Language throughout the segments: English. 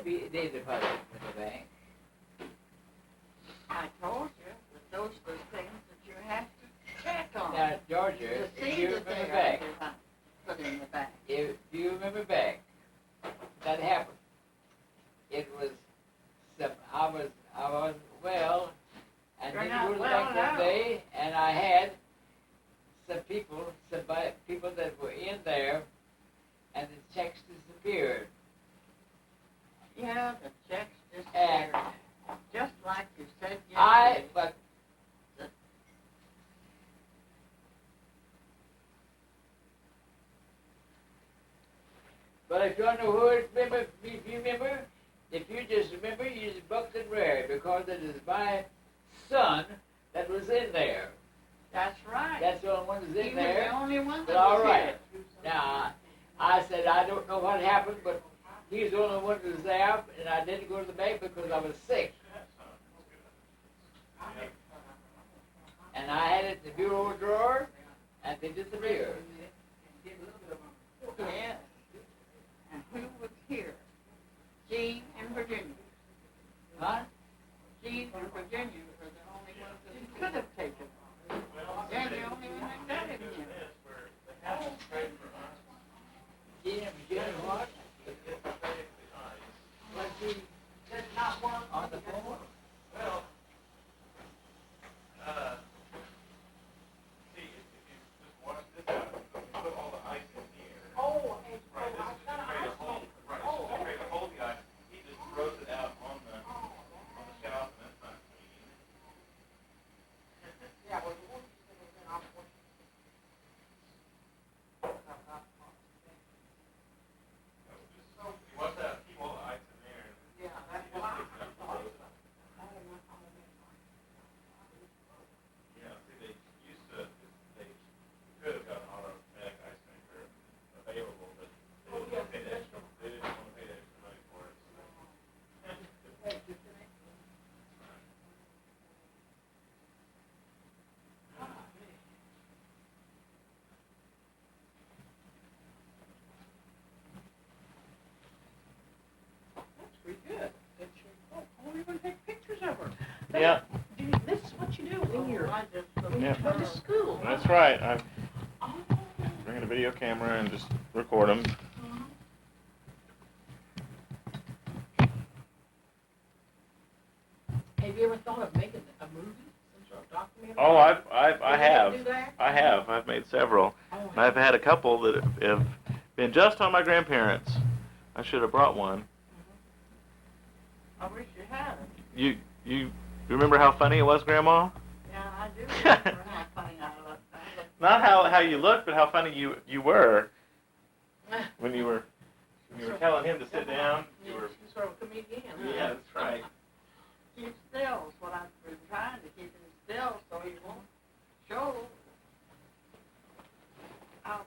be they deposit in the bank. I told you that those are things that you have to check on. Now, Georgia, to if see you that remember they back, are put in the bank. if you remember back, that happened. It was I was well, and You're didn't not go to the well bank now. one day, and I had some people that were in there, and the checks disappeared. Yeah, the checks And disappeared. Just like you said yesterday. But if you don't know who it remember, if you just remember, use Bucks and Rare, because it is my son that was in there. That's right. That's the only one that's in He there. was the only one But that all was right. here. Now, I said, I don't know what happened, but he's the only one that was there, and I didn't go to the bank because I was sick. And I had it in the bureau drawer, and they disappeared. Yes. And who was here? Gene and Virginia. Huh? Gene and Virginia were the only ones that he could have taken. They're the only one that got it in. Gene and Virginia, what? What he did not work on the phone? Well, see, if you just wash this out, you put all the ice in here. Oh, and Right, this is to create a hole. Right, this is to create a hole, the ice. He just throws it out on the shelf, and that's not clean. yeah, well, the one you said was in our portion. So just you wash that out, keep all the ice in there. Yeah, that's Just what I take it out, thought. close it. Yeah, see, they used to, they could have got an automatic ice maker available, but they didn't want to pay the extra, they didn't want to pay the extra money for it. So. That's pretty good. That's your, oh, we're gonna take pictures of her. Yeah. This is what you do when you're, I just when you Yeah. go to school. That's right. I'm Oh. bringing a video camera and just record them. Have you ever thought of making a movie, some sort of documentary? Oh, I Did have. you do that? I have. I've made several. Oh, And I've had a couple that have been just on my grandparents. I should have brought one. I wish you had it. You remember how funny it was, Grandma? Yeah, I do remember how funny I looked. Not how you looked, but how funny you were when you were telling him to sit down. You were. She's sort of a comedian. Huh? Yeah, that's right. Keep still is what I've been trying to keep him still so he won't show how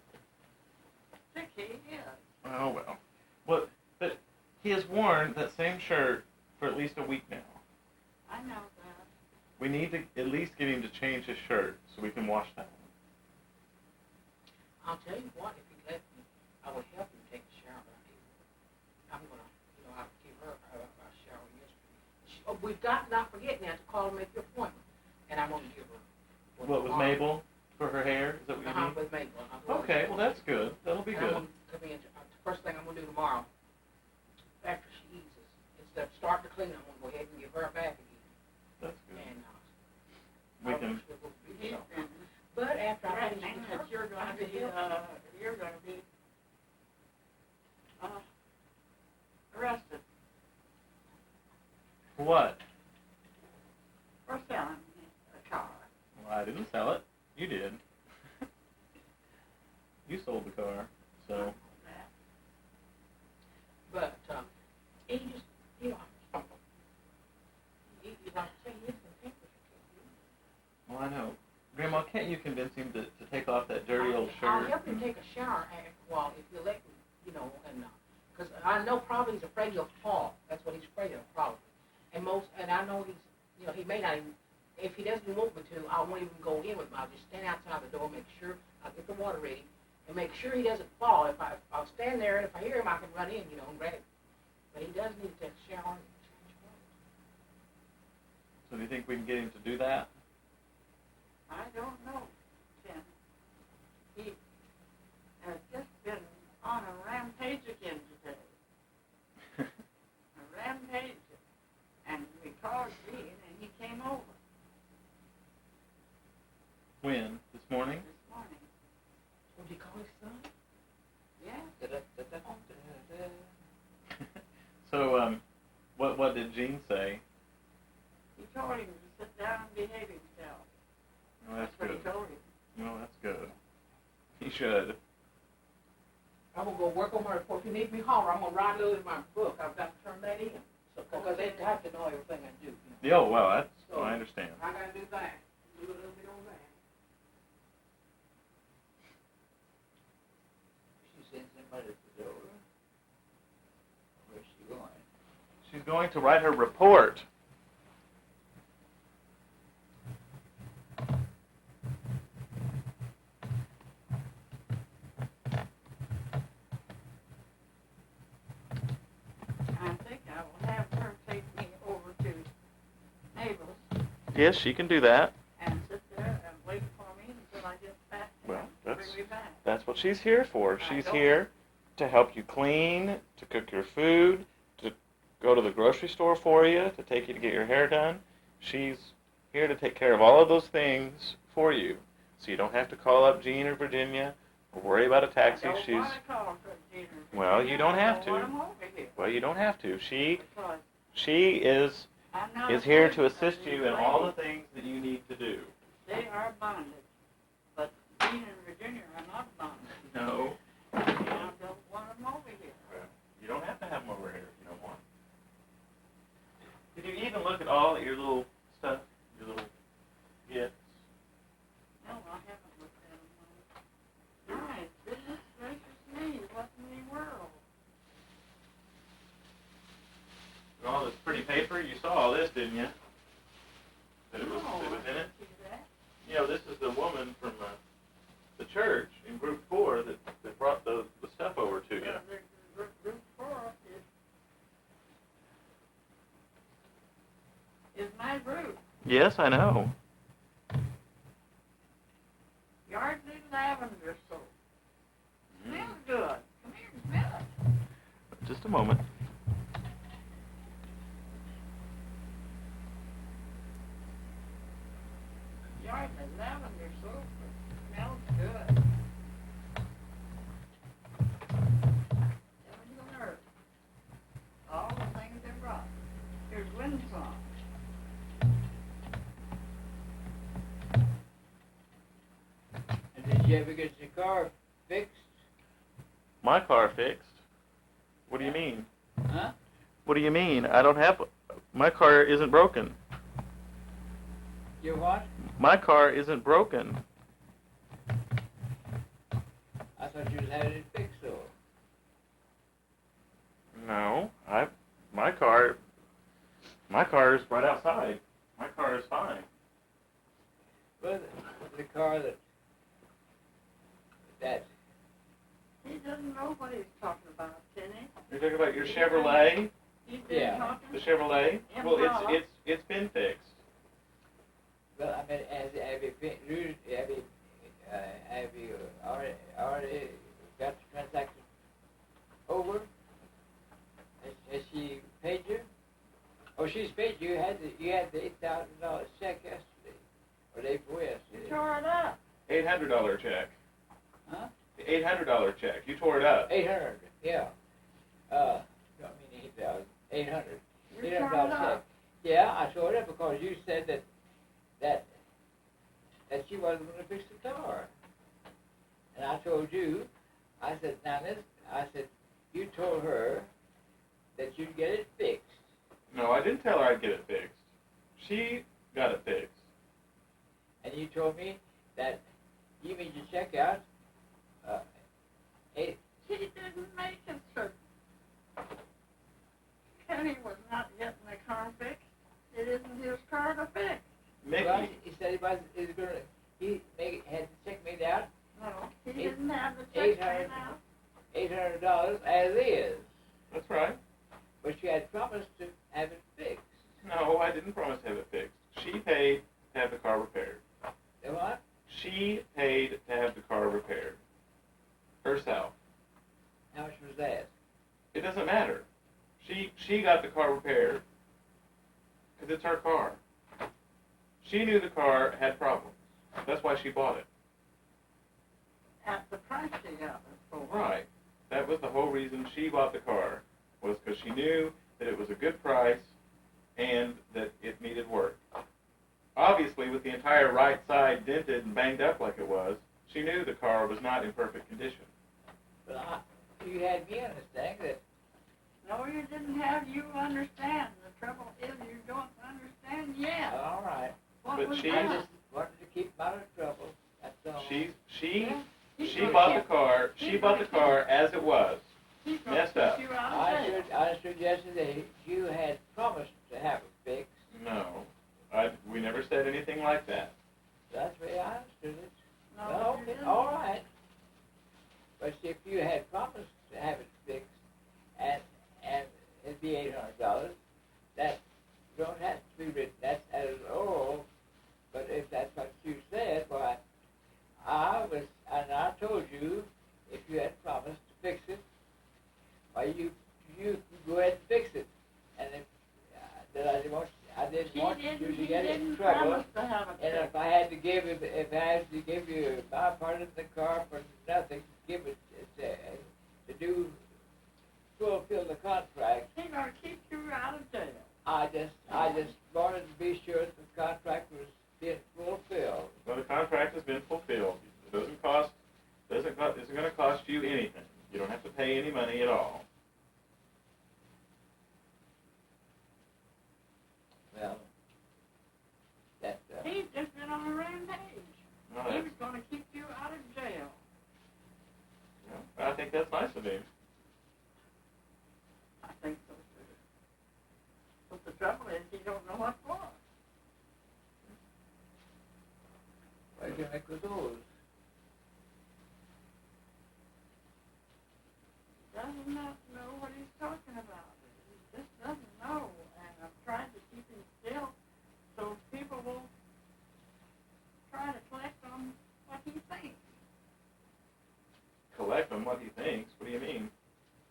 sick he is. Oh well. Well, but he has worn that same shirt for at least a week now. I know that. We need to at least get him to change his shirt so we can wash that one. I'll tell you what, if you let me, I would help him take a shower. I'm gonna, I'll give her a shower yesterday. We've got not forget now to call and make your appointment, and I'm gonna give her. What, with Mabel for her hair? Is that what you mean? With Mabel. Okay, well that's good. That'll be And I'm good. gonna come in, first thing I'm gonna do tomorrow, after she eases, instead of starting to clean, I'm gonna go ahead and give her a bath again. That's good. And, We I can. wish it would be He's so. been But after I finish threatening with her, that you're going I to could be, help. arrested What? for selling a car. Well, I didn't sell it. You did. You sold the car, so. But, he just, you like I say, he's been thinking. Well, I know. Grandma, can't you convince him to take off that dirty old shirt? I'll help him take a shower after a while if you let me, and, because I know probably he's afraid he'll fall. That's what he's afraid of, probably. And I know he's, he may not even, if he doesn't want me to, I won't even go in with him. I'll just stand outside the door, make sure, I'll get the water ready, and make sure he doesn't fall. I'll stand there, and if I hear him, I can run in, and grab him. But he does need to take a shower and change clothes. So do you think we can get him to do that? I don't know, Tim. He has just been on a rampage again today. A rampage. And we called Gene and he came over When? This morning? this morning. Would you call his son? Yeah. So, what did Gene say? He told him to sit down and behave himself. Oh, that's what good. he told him. No, that's good. He should. I'm going to go work on my report. If you need me, holler. I'm going to write a little in my book. I've got to turn that in. So, because they have to know everything I do. You know. Yeah, well, that's, I understand. I got to do that. Do a little bit on that. She sent somebody to the door. Where's she going? She's going to write her report. I think I will have her take me over to Mabel's Yes, she can do that. and sit there and wait for me until I get back to Well, him to that's- bring me back. That's what she's here for. I She's know. here to help you clean, to cook your food, to go to the grocery store for you, to take you to get your hair done. She's here to take care of all of those things for you. So you don't have to call up Jean or Virginia or worry about a taxi. I don't She's want to call for Gina. Well, you don't have I to. want him over here well, you don't have to. because She is I'm not here afraid to of assist these you in all the ladies. things that you need to do. They are bonded, but Gene and Virginia are not bonded. No. And I don't want them over here. You don't have to have them over here if you don't want. Did you even look at all your little stuff, your little gifts? No, I haven't looked at them. My goodness gracious me, what in the world? And all this pretty paper, you saw all this, didn't you? That it was No, in I it? didn't see that. You know, this is the woman from the church in group 4 that brought the stuff over to you. The group 4 is my group. Yes, I know. Yardley lavender soap. Smells good. Come here and smell it. Just a moment. Yardley lavender soap. Smells good. Telling you on earth. All the things they brought. Here's wind song. And did you ever get your car fixed? My car fixed. What do you mean? Huh? What do you mean? I don't have... My car isn't broken. Your what? My car isn't broken. I thought you had it fixed though. No, my car is right outside. My car is fine. But the car that He doesn't know what he's talking about, Kenny. You're talking about your Chevrolet, He's been Yeah. talking. the Chevrolet. Well, Impala. it's been fixed. well, I mean, have you already got the transaction over? Has she paid you? Oh, she's paid you. You had the $8,000 check yesterday, or the day before You yesterday. tore it up. $800 check. Huh? The $800 check. You tore it up. 800. Yeah. No, I mean 8,000. 800. You $800 tore it check. up. Yeah, I tore it up because you said that she wasn't going to fix the car. And I told you, I said, you told her that you'd get it fixed. No, I didn't tell her I'd get it fixed. She got it fixed. And you told me that you made your check out. He didn't make it certain. Kenny was not getting the car fixed. It isn't his car to fix. Mickey. Well, he said he had the check made out, No, he didn't have the check 800 made out. $800 as is. That's right. But was that? It doesn't matter. She got the car repaired because it's her car. She knew the car had problems. That's why she bought it. At the price she got it for. Right. That was the whole reason she bought the car, was because she knew that it was a good price and that it needed work. Obviously, with the entire right side dented and banged up like it was, she knew the car was not in perfect condition. But you had me understand that. No, you didn't have you understand. The trouble is you don't understand yet. All right. What But was she- I that? just wanted to keep him out of trouble. That's all. She bought the car. She bought the car as it was. He's gonna messed keep up. you out of I jail. understood yesterday you had promised to have it fixed. No, we never said anything like that. That's the way I understood it. No, Well, you okay, didn't. all right. But see, if you had promised to have it fixed, and it'd be $800, that don't have to be written. That's as oral. But if that's what you said, why, I told you, if you had promised to fix it, why you go ahead and fix it. And if that I didn't want you to get in trouble. Promise to have it And fixed. if I had to give you my part of the car for nothing, give it to fulfill the contract. He's gonna keep you out of jail. I just wanted to be sure that the contract was being fulfilled. Well, the contract has been fulfilled. It isn't going to cost you anything. You don't have to pay any money at all. Well, that He's just been on a rampage. No, He that's- was gonna keep you out of jail. I think that's nice of him. I think so too. But the trouble is, he don't know what for. what are you gonna make with those? He does not know what he's talking about. He just doesn't know. And I've tried to keep him still so people will try to collect on what he thinks. Collect on what he thinks. What do you mean?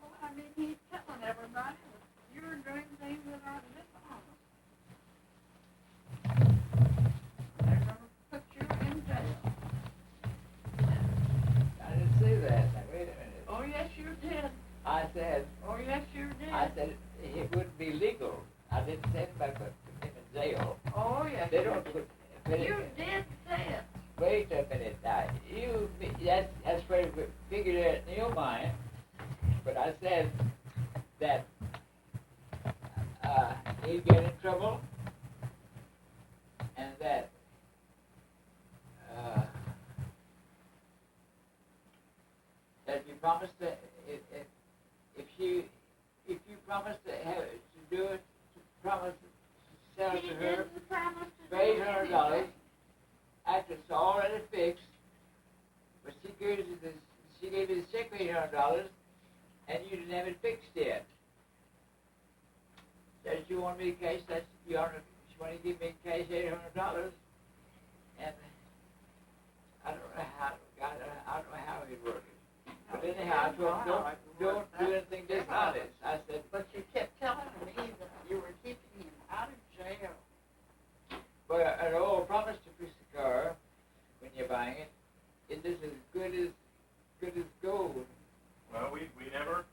Well, I mean, he's telling everybody that you're doing things that are dishonest. They're going to put you in jail. I didn't say that. Now wait a minute. Oh, yes, you did. I said Oh, yes, you did. it wouldn't be legal. I didn't say anybody put him in jail. Oh, yes. They you don't did. put. You did say it. Wait a minute now. That's where you figured it in your mind. But I said that he'd get in trouble, and that you promised to if you promised to do it, promise to sell He to her didn't promise to for do $800 anything. after it's already fixed. But she gave you the check for $800, and you didn't have it fixed yet. Said you want me to cash that. She wanted to give me cash $800, and I don't know how it worked. But anyhow, I told him, don't do anything dishonest. I said, But you kept telling me that you were keeping him out of jail. but an old promise to fix the car when you're buying it, it is as good as gold. Well, we never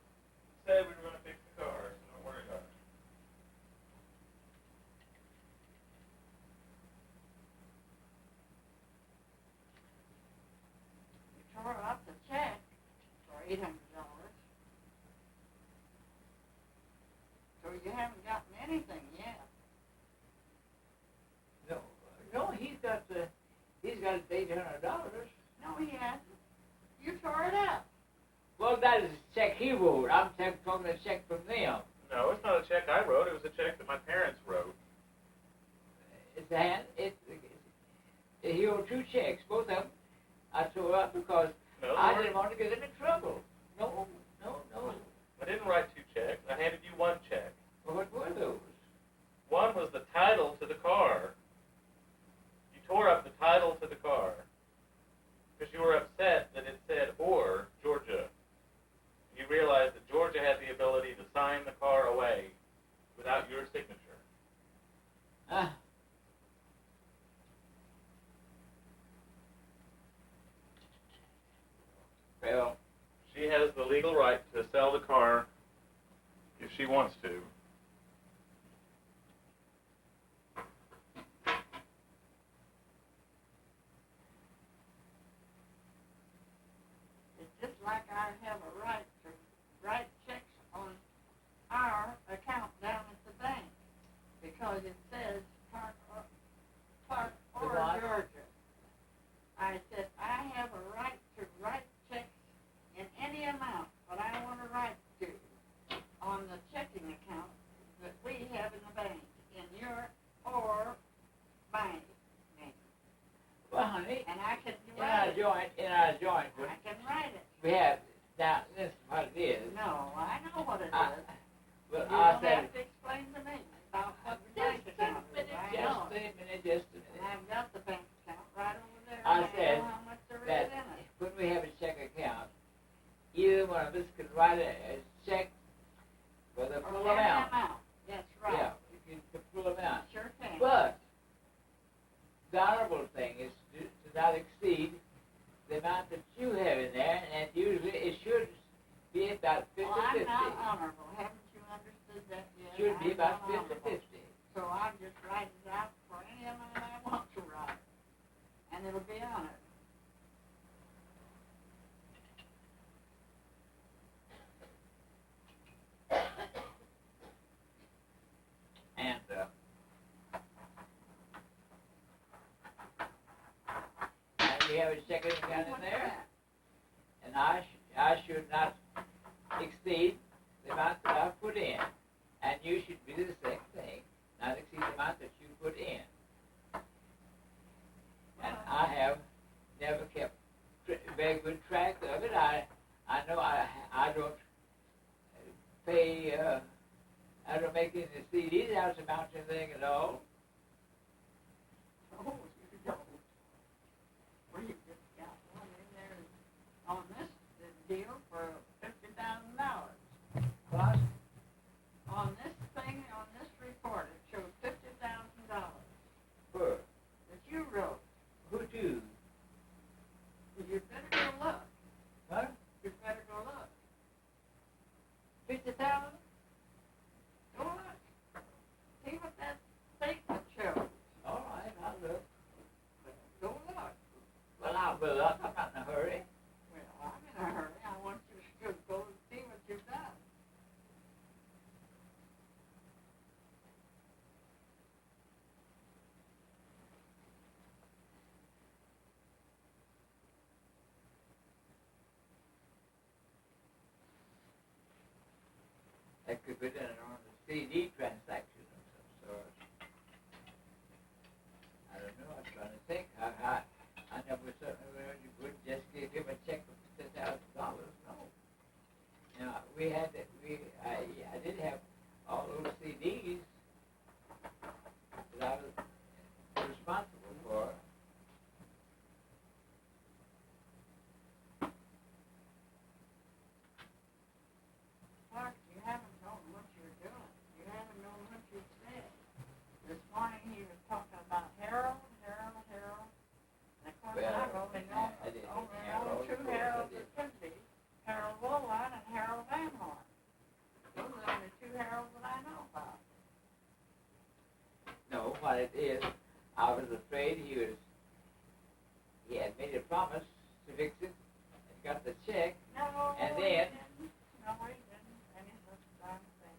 said we were going to fix the car, so don't worry about it. You tore up the check for $800. So you haven't gotten anything yet. No, he's got $800. No, he hasn't. You tore it up. Well, that is a check he wrote. I'm talking a check from them. No, it's not a check I wrote. It was a check that my parents wrote. He wrote two checks, both of them. I tore up because No, I Lord, didn't want to get him in trouble. No. I didn't write two checks. I handed you one check. Well, what were those? One was the title to the car. You tore up the title to the car because you were upset that it said or Georgia. You realized that Georgia has the ability to sign the car away without your signature. Huh? Well, She has the legal right to sell the car if she wants to. It's just like I have a right to write checks on our account down at the bank, because it says Clark The or what? Georgia. I said, I have a right to write checks in any amount, but I want to write to on the checking account that we have in the bank, in your or bank name. well, honey, And I can in our write it. joint, I can write it. we have, now, this is what it is. No, I know what it is. Well, You I don't said, have to explain to me about what the bank account is. I know just it. a minute, just a And minute. I've got the bank account right over there. I and said know how much there is that in it. when we have a check account, either one of us could write a check for the full Or any amount. amount. That's Yeah, right. you can, the full amount. Sure can. But the honorable thing is to not exceed the amount that you have in there, and usually it should be about 50-50. Well, I'm not honorable. Haven't you understood that yet? Should be I'm about not honorable. 50-50. So I'll just write it out for any amount I want to write. And it'll be honored. And we have a checking account in What's there, that? and I should not exceed the amount that I put in, and you should do the same thing, not exceed the amount that you put in. And I have never kept very good track of it. I know I don't pay. I don't make any CDs out of amount anything at all. Oh, you don't. Well, you just got one in there on this deal for $50,000. What? On this thing, on this report, it shows $50,000 Where? that you wrote. Who do? You better go look. Huh? You better go look. 50,000? Go look. See what that statement shows. All right, I'll look. Go look. Well, I will look. I'm not in a hurry. Well, I'm in a hurry. I want you to go and see what you've done. That could be done on the CD transaction of some sort. I don't know. I'm trying to think. I never certainly would just give him a check for $10,000. No. Now we had that. I did have all those CDs that I was responsible for. Clark, you haven't known what you're doing. You haven't known what you said. This morning he was talking about Harold. And of course, Well, I've only known, I didn't only have known all two the books, I Harolds did. that could be. Harold Woolwine and Harold Van Horn. Those are the only two Harolds that I know about. No, what it is, I was afraid he had made a promise to fix it and got the check. No, And he then- didn't. No, he didn't. Any such darn thing.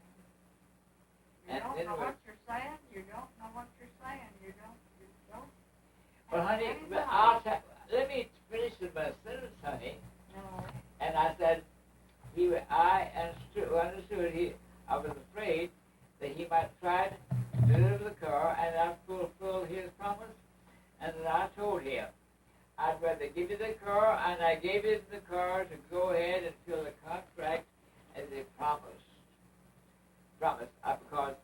You And don't then know we- what you're saying. You don't know what you're saying. You don't. Well, honey, Any but knowledge. let me finish with my sentence, honey. No. And I said, I understood I was afraid that he might try to deliver the car and not fulfill his promise. And then I told him, I'd rather give you the car, and I gave him the car to go ahead and fill the contract as they promised. Because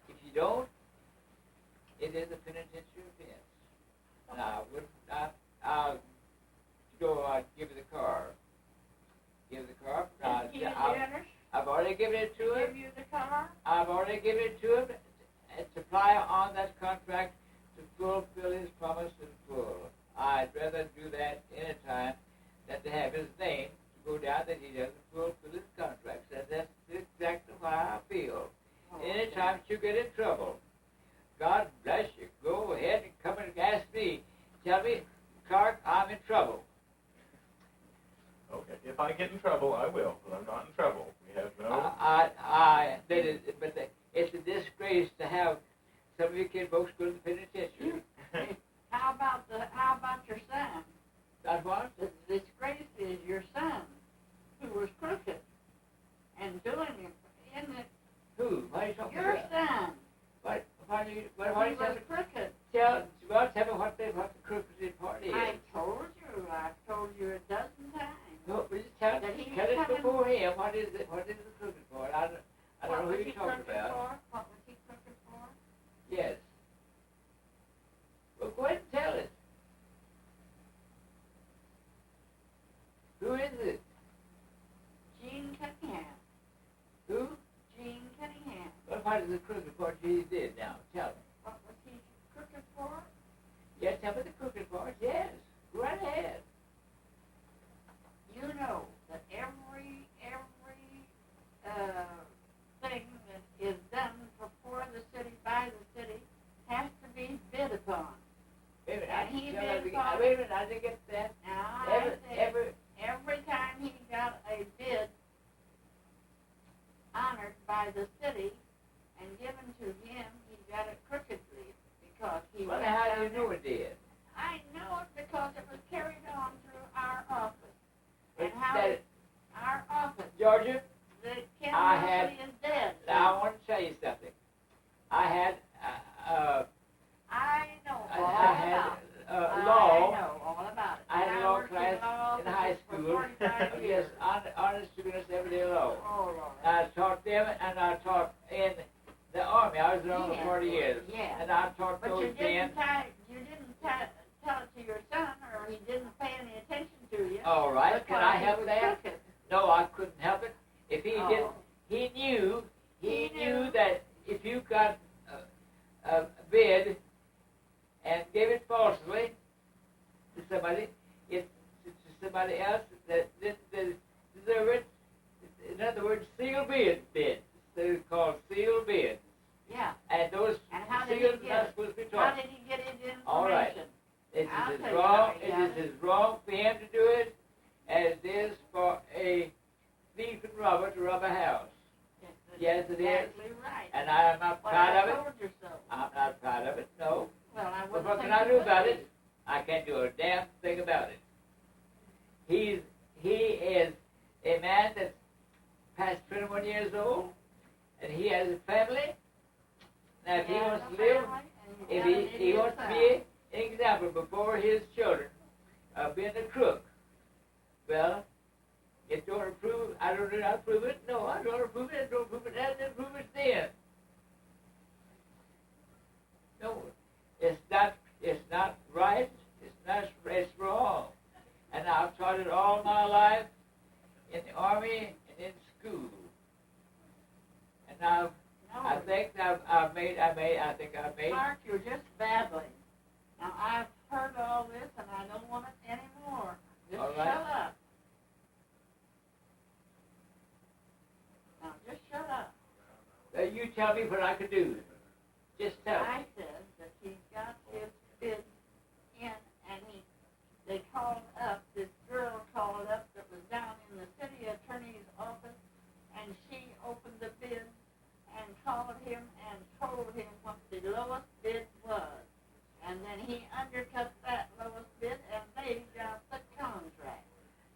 if you don't, it is a penitentiary offense. And I wouldn't, I'll give you the car. Give the car. Did he get honors? I've already given it to him. Give you the car? I've already given it to him and supply on that contract to fulfill his promise in full. I'd rather do that any time than to have his name to go down that he doesn't fulfill his contracts. And that's exactly how I feel. Oh, Anytime you get in trouble, God bless you. Go ahead and come and ask me. Tell me, Clark, I'm in trouble. Okay, if I get in trouble, I will, but I'm not in trouble. We have no... It's a disgrace to have some of your kid folks go to the penitentiary. How about your son? That's what? The disgrace is your son, who was crooked and doing it in the. Who? What are you talking Your about? son. What are you He tell was me? crooked. Tell me what the crooked part is. I told you. I've told you a dozen times. No, but just tell That he it was before him. What is it? What is the crooked part? I don't know who you're talking about. What was he crooked for? Yes. Well, go ahead and tell it. Who is it? Gene Cunningham. Who? Gene Cunningham. What part of the crooked part he did now? Tell me. What was he crooked for? Yes, tell me the crooked part. Yes. Go right ahead. You know that every thing that is done for the city, by the city, has to be bid upon. Wait a minute. And he tell bid me- upon- Wait a minute. I didn't get that. Now, Every every time he got a bid honored by the city and given to him, he got it crookedly because he well, went how down do you know there. it did? I know it because it was carried on through our office. And It's how that- our office, Georgia, the Ken I had- Wilson is dead. now I want to tell you something. I had I know all I had about it. law. I know all about it. I had And a law worked class law in high for school. 45 Yes, years. honest to goodness everyday law. Oh, Lord. I taught them, and I taught in the army. I was in the army Yeah. for 40 years, Yeah. and I taught But those you men. didn't tell it to your son, or he didn't pay any attention to you. All right, can I because he help was that? crooked. No, I couldn't help it. If he Oh. didn't, he knew He knew. that if you got a bid and gave it falsely to somebody, to somebody else that deserve it. In other words, sealed bids. They're called sealed bids. Yeah. And those And how did he seals are get not it? supposed to be How taught. did he get his information? All right. It I'll is tell as you wrong. how he It got is as wrong for him to do it as it is for a thief and robber to rob a house. Yes, it is. Exactly right. And I am not But proud I of it. told you so. I'm not proud of it. No. Well, I But wouldn't what think can I you do would about be. it? I can't do a damn thing about it. He is a man that's past 21 years old, and he has a family. Now, if he Yeah, wants and to a live, family, and he's if got an he idiot wants to son. be an example before his children of being a crook, well, if you don't approve, I don't approve it. No, I don't approve it. I don't approve it. I don't approve it then. No, it's not right. It's wrong. And I've taught it all my life in the army and in school. And now I No, think I've made. Mark, you're just babbling. Now, I've heard all this, and I don't want it anymore. Just All right. shut up. Now, just shut up. You tell me what I can do. Just tell me. I said that he got his bid in, and they called up, this girl called up that was down in the city attorney's office, and she opened the bid and called him and told him what the lowest bid was. And then he undercut that lowest bid, and they got the contract.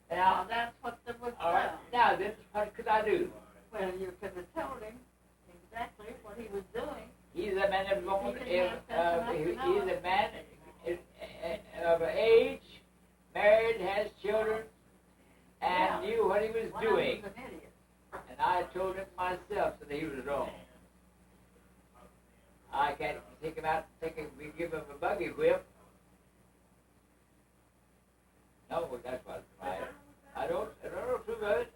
Now, Now, that's what was all right. done. Now, this is what could I do? Well, you could have told him exactly what he was doing. He's a man of long, He didn't have sense enough to he's know a it. man of age, married, has children, and Yeah. knew what he was One of them doing. was an idiot. And I told him myself that he was wrong. I can't take him out, give him a buggy whip. No, that's what I don't approve of it.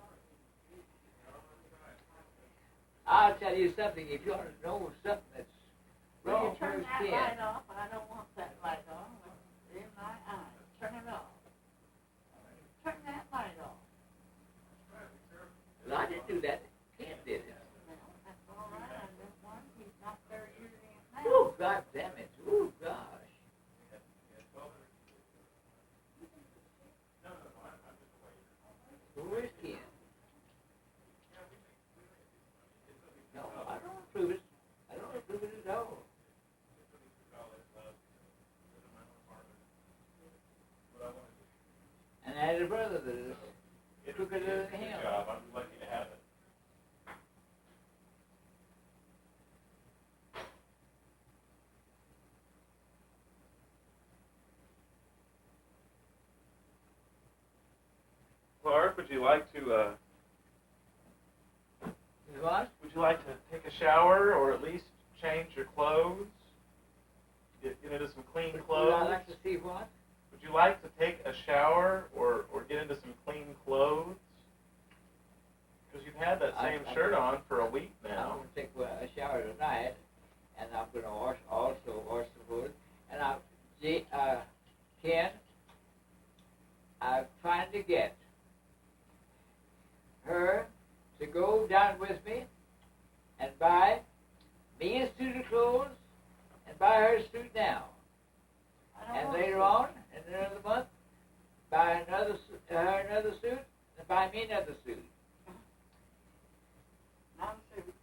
I'll tell you something, if you want to know something that's Will wrong you for turn your that skin. light off? I don't want that light on. It's in my eyes. Turn it off. Turn that light off. Well, I didn't do that. Ken did it. Well, that's all right. I just want he's not there using it now. Oh, God damn it. Oh, gosh. Where's Ken? No, I don't approve it. I don't approve it at all. And I had a brother that took it It's a to good him. job. I'm lucky to have it. Clark, would you like to What? would you like to take a shower or at least change your clothes? Get into some clean Would clothes? I like to see what? Would you like to take a shower or get into some clean clothes? Because you've had that same shirt on for a week I'm now. going to take a shower tonight, and I'm going to also wash the wood. And Ken, I'm trying to get her to go down with me and buy me a suit of clothes and buy her a suit now. And later on, in another month, buy her another suit and buy me another suit. Not a suit.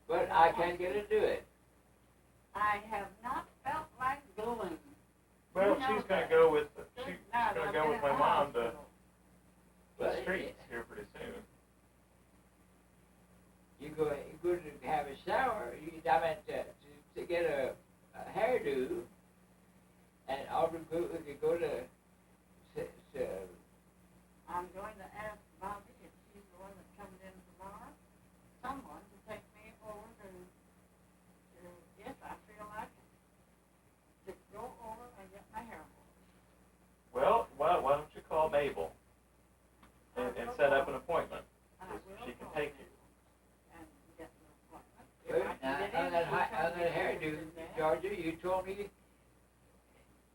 But I can't get her to do it. I have not felt like going. Well, You know she's going to that. go with Good she's night, going I've to go been with in my the mom to hospital. the But streets here pretty soon. You go to have a shower. I mean, to get a hairdo, and we could go to I'm going to ask Bobby if she's the one that comes in tomorrow, someone to take me over to yes, I feel like it, to go over and get my hair washed. Well, why don't you call Mabel and set up an appointment? I 'Cause will she can call take her you. and get an appointment. If I can get in, on that she told me hairdo, to do that. Georgia. You told me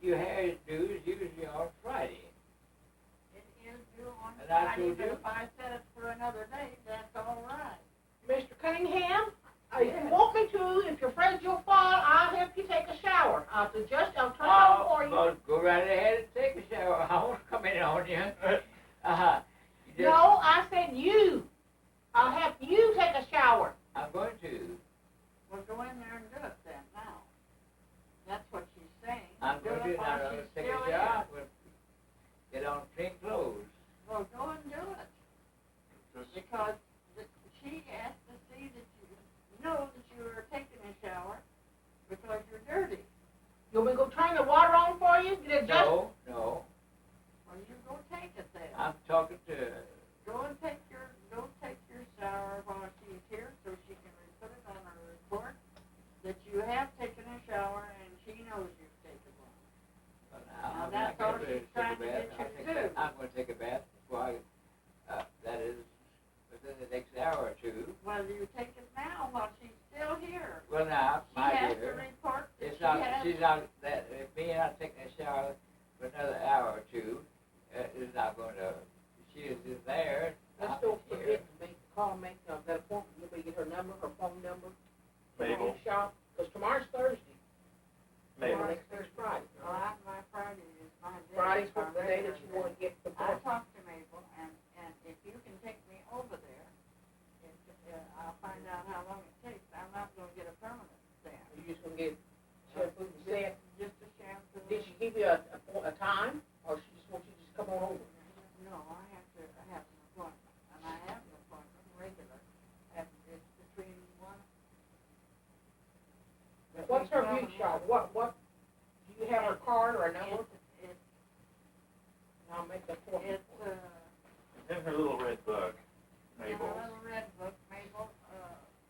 your hairdo is usually on Friday. It is due on And I Friday, told but you. if I set it for another day, that's all right. Mr. Cunningham, if you want me to, if you're afraid you'll fall, I'll help you take a shower. I'll turn it on for you. Well, go right ahead and take a shower. I won't come in on you. No, I said you. I'll help you take a shower. I'm going to. Well, go in there and do it then, now. That's what she's saying. I'm Do going to it while now. I'm going she's to take still a shower. here. Get on clean clothes. Well, go and do it, Just because she has to see that you know that you are taking a shower, because you're dirty. You want me to go turn the water on for you? Did it just No. Well, you go take it then. I'm talking to. Go take your shower while she's here, so she can put it on her report that you have taken a shower and she knows you've taken one. Well, Now, I'm that's not all gonna she's take trying a to bath. get you to do. I'm going to take a bath before that is within the next hour or two. Well, you take it now while she's still here. Well, now, She my has to dear, report that it's she not. has. She's not. That if me and I taking a shower for another hour or two, is not going to. She is just there. Let's I'm don't here. forget to make that appointment. You better get her number, her phone number. Mabel. Because tomorrow's Thursday. Mabel. Tomorrow, next week's Friday. Well, my Friday is my day. Friday's what the day that you want to get the I appointment. talked to Mabel, and if you can take me over there, I'll find out how long it takes. I'm not gonna get a permanent stamp. You just gonna get shampoo and set. Just a shampoo. Did she give you a time, or she just wants you to just come on over? No, I have an appointment, and I have an appointment regular. And it's between one. What's her beauty shop? What, do you have her card or a number? It's I'll make the appointment. it's It's in her little red book, in a Mabel. little red book, Mabel,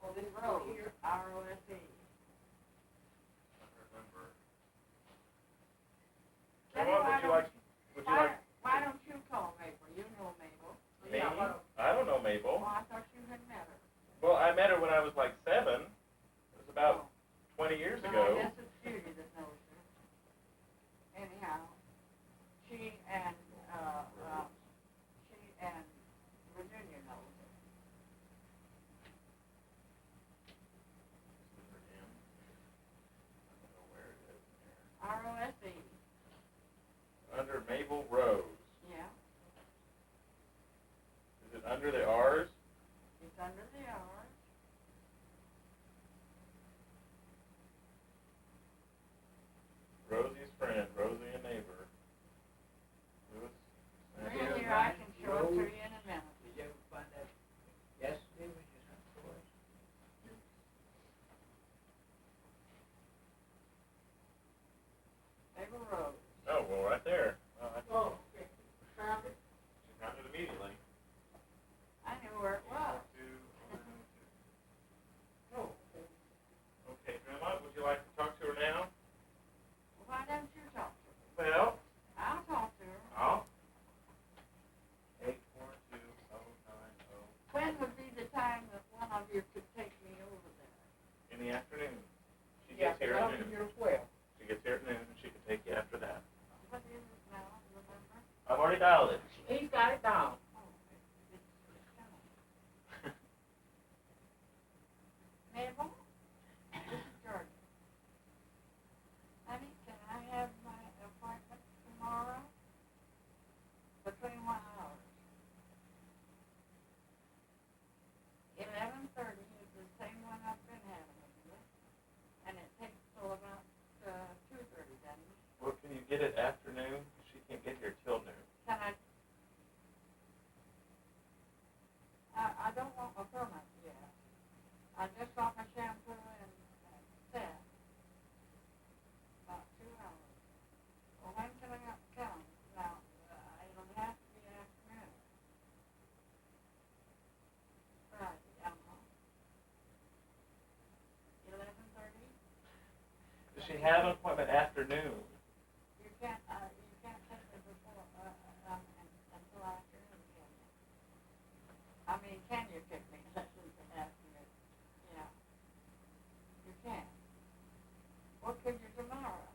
Rose, R-O-S-E. Why don't you call Mabel? You know Mabel. Me? Yeah, I don't know Mabel. well, I thought you had met her. Well, I met her when I was like 7. It was about 20 years No, ago. I guess it's Judy that knows her. Anyhow, she and Virginia knows her. ROSE. Under Mabel Rose. Yeah, Is it under the R's? it's under the R. Rosie's friend, Rosie a neighbor. Lewis. Right here, I can show it to you in a minute. Did you ever find that yesterday when you sent for us? Mabel Rose. Oh, well, right there. Well, Oh, okay. Found it? she found it immediately. I knew where it was. Oh, okay. Okay, Grandma, would you like to talk to her now? Why don't you talk to her? Well, I'll talk to her. I'll. 842-090. When would be the time that one of you could take me over there? In the afternoon. She Yeah, gets here at after noon. you're 12. She gets here at noon, and she can take you after that. What is it now, remember? I've already dialed it. He's got it down. Oh, it's coming. Mabel, this is Georgia. Honey, can I have my appointment tomorrow? Between 1 hour. 11:30 is the same one I've been having with you. And it takes till about 2:30 then. Well, can you get it afternoon? She can't get here till noon. Can I don't want my permit yet. I just got my shampoo and set. About 2 hours. Well, when can I come? Now, it'll have to be afternoon. Friday, 11:30? Does she have an appointment afternoon? You can't take me before, until afternoon, can you? I mean, can you pick me afternoon? Yeah. You can. What could you tomorrow?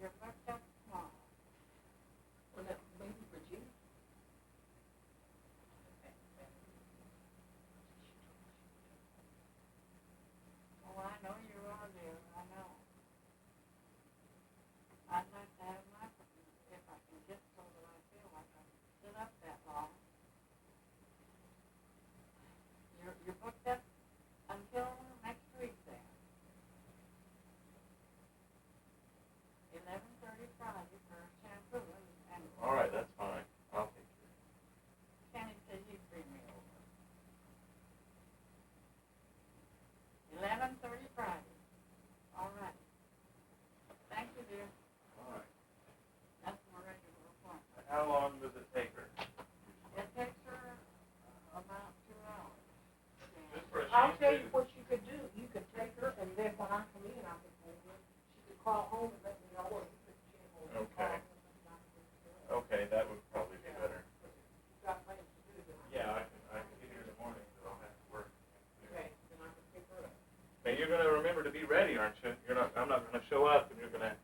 You're booked up tomorrow. Well, that maybe Virginia. Oh, I know you are, dear, I know. I'd like to have my, if I can get so that I feel like I can sit up that long. You're booked up until next week then. 11:30 Friday for shampoo and. All right, that's fine. I'll take care. Kenny said he'd bring me over. 11:30 Friday. All right. Thank you, dear. All right. That's my regular appointment. How long does it take her? It takes her about 2 hours. Just for a I'll shampoo? tell you what you could do. You could take her, and then when I come in, I could tell her. She could call home and let me know, or you could call Okay. her. Okay, that would probably be better. You've got things to do, then Yeah, I can get here in the morning, but I'll have to work. okay, then I can pick her up. But you're gonna remember to be ready, aren't you? I'm not gonna show up, and you're gonna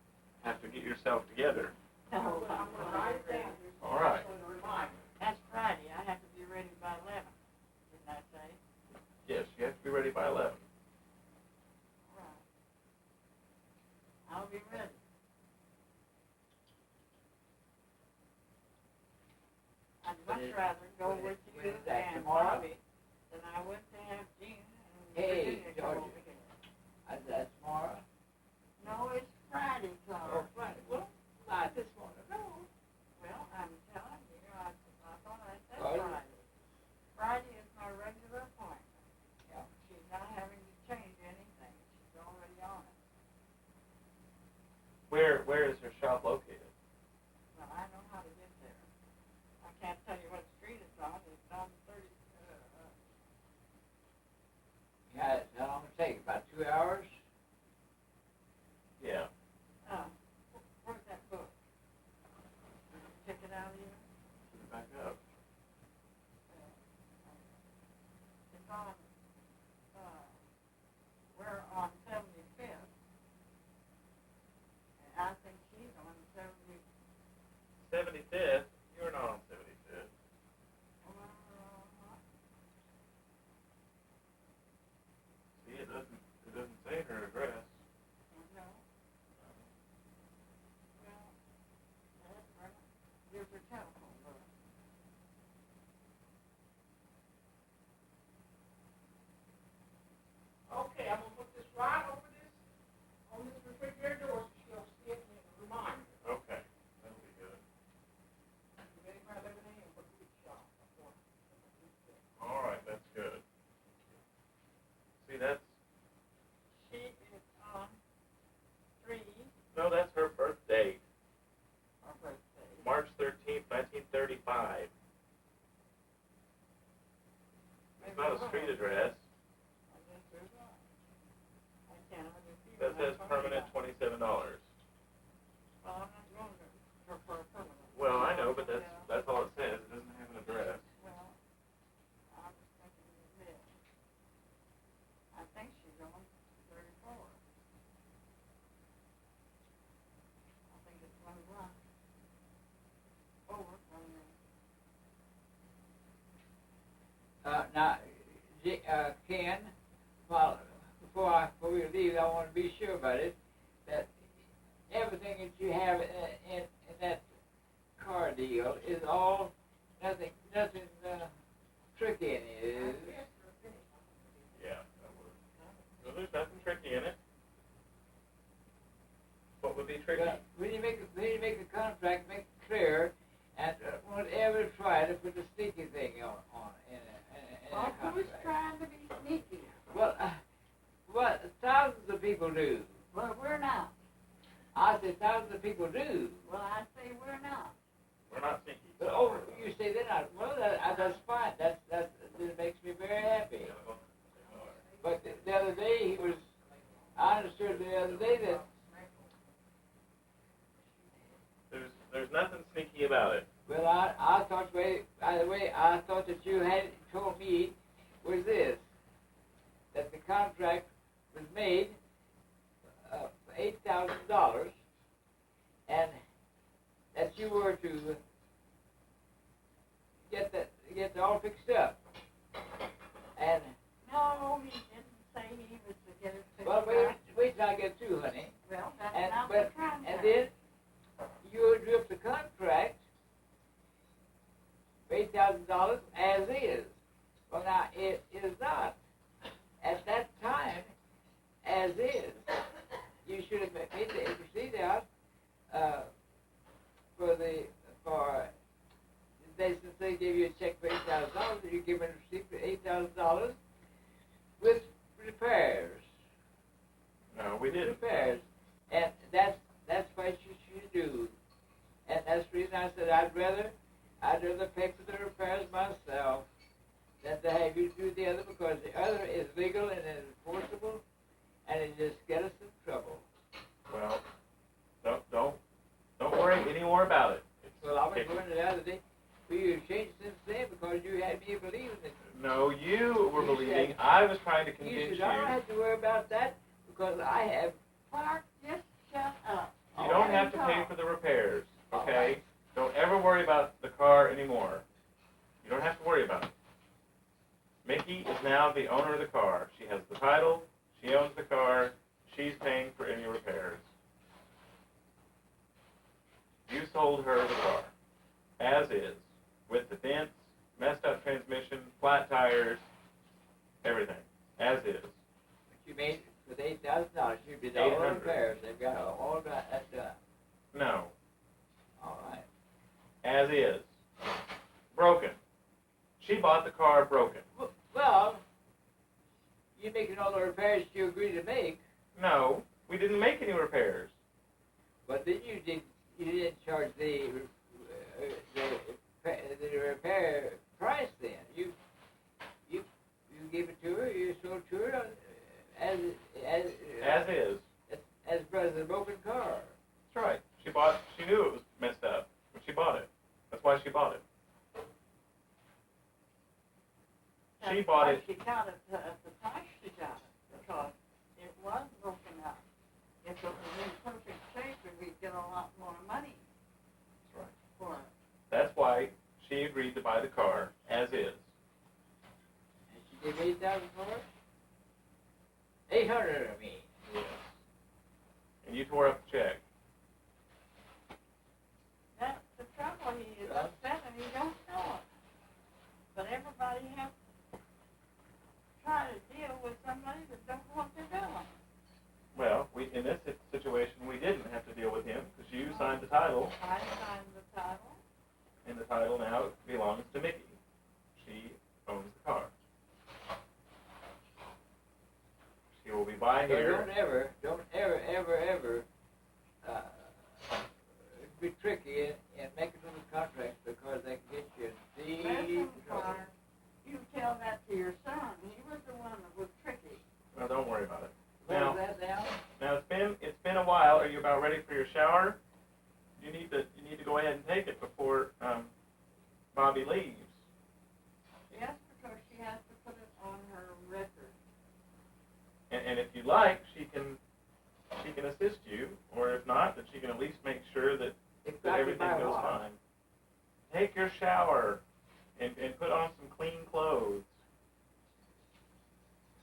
have to get yourself together. No, I'm gonna write it down. All right. So to remind me. that's Friday. I have to be ready by 11. Didn't I say? Yes, you have to be ready by 11. Right. I'll be ready. I'd much rather go with you when is that, and tomorrow? Bobby than I would to have Jean and Hey, Virginia come Georgia. over here. That's tomorrow? No, it's Friday, Oh, Tom. Friday. Well, not this morning, no. Well, I'm telling you, I thought I said Friday. Friday. Friday is my regular appointment. Yeah. She's not having to change anything. She's already on it. Where is her shop located? Well, I know how to get there. I can't tell you what street it's on. It's on 30. Yeah, how long it take? About 2 hours? Yeah. Where's that book? Did you pick it out here? back up. It's on, we're on 75th. And I think she's on 70. 75th? You're not on 75th. See, it doesn't say her address. No. Well, here's her telephone book. Okay, I'm gonna put this right over this, on this refrigerator door, so she'll see it and remind her. Okay, that'll be good. You ready for 11 a.m. for the week shop? All right, that's good. See, that's, She is on 3, no, that's her birth date, her birthday. March 13th, 1935. It's not a street address. I guess there's not. I can't hardly see That says my phone permanent now. $27. Well, I'm not going to her for a permanent. Well, I know, but Yeah. that's all it says. It doesn't have an address. Well, I was thinking of this. I think she's on 34. I think it's 21. Over 21. Now, Ken, well, before we leave, I want to be sure about it, that everything that you have in that car deal is all, nothing tricky in it, is it? Yeah, that would. No, there's nothing tricky in it. What would be tricky? Well, when you make the contract, make it clear, and don't ever try to put a sneaky thing in a Well, who's contract. trying to be sneaky? Well, thousands of people do. Well, we're not. I say thousands of people do. Well, I say we're not. We're not sneaky. But oh, you say they're not. Well, that's fine. That makes me very happy. But the other day I understood the other day that There's nothing sneaky about it. well, I thought by the way I thought that you had told me was this, that the contract was made for $8,000, and that you were to get it all fixed up. And No, he didn't say he was to get it fixed well, up. wait till I get through, honey. Well, that's And not but the contract. and then you drew up the contract for $8,000 as is. Well, now it is not at that time as is. You should have made the receipt out since they gave you a check for $8,000, you give them a receipt for $8,000 with repairs. No, we didn't. Repairs, and that's what you should do. And that's the reason I said I'd rather pay for the repairs myself than to have you do the other, because the other is legal and enforceable, and it just gets us in trouble. Well, don't worry any more about it. Well, I was going the other day. Well, you changed since then because you had me believing it. No, you were You believing. said- I was trying to You convince said I don't have to worry about that because I have. Clark, just shut up. You don't have to pay for the repairs, okay? Don't ever worry about the car anymore. You don't have to worry about it. Mickey is now the owner of the car. She has the title. She owns the car. She's paying for any repairs. You sold her the car, as is, with the dents, messed up transmission, flat tires, everything, as is. But you made it with $8,000. You did all the $800. repairs. They've got all that done. No, All right. as is. Broken. She bought the car broken. Well, you're making all the repairs you agreed to make, No, we didn't make any repairs. but then you didn't charge the repair price. Then you gave it to her. You sold to her as As is. brother the broken car. That's right. She knew it was messed up when she bought it. That's why she bought it. She bought it. She got it at the price she got it, because it was broken up. If it was in perfect shape, we'd get a lot more money That's right. for it. That's why she agreed to buy the car as is. And she gave 8,000 for it? 800, I mean. Yes. And you tore up the check. That's the trouble, he is upset and he don't know it. But everybody has to try to deal with somebody that don't know what they're doing. Well, in this situation, we didn't have to deal with him because you signed the title, I signed the title. and the title now belongs to Mickey. She owns the car. She will be by So here. don't ever be tricky and make it little contracts because they can get you in deep Listen, trouble. Clark, you tell that to your son. He was the one that was tricky. Well, don't worry about it. What Now, was that now? now it's been a while. Are you about ready for your shower? You need to go ahead and take it before Bobby leaves. Yes, because she has to put it on her record. And if you like, she can assist you, or if not, that she can at least make sure that It's that got to everything buy goes what? fine. Take your shower and put on some clean clothes.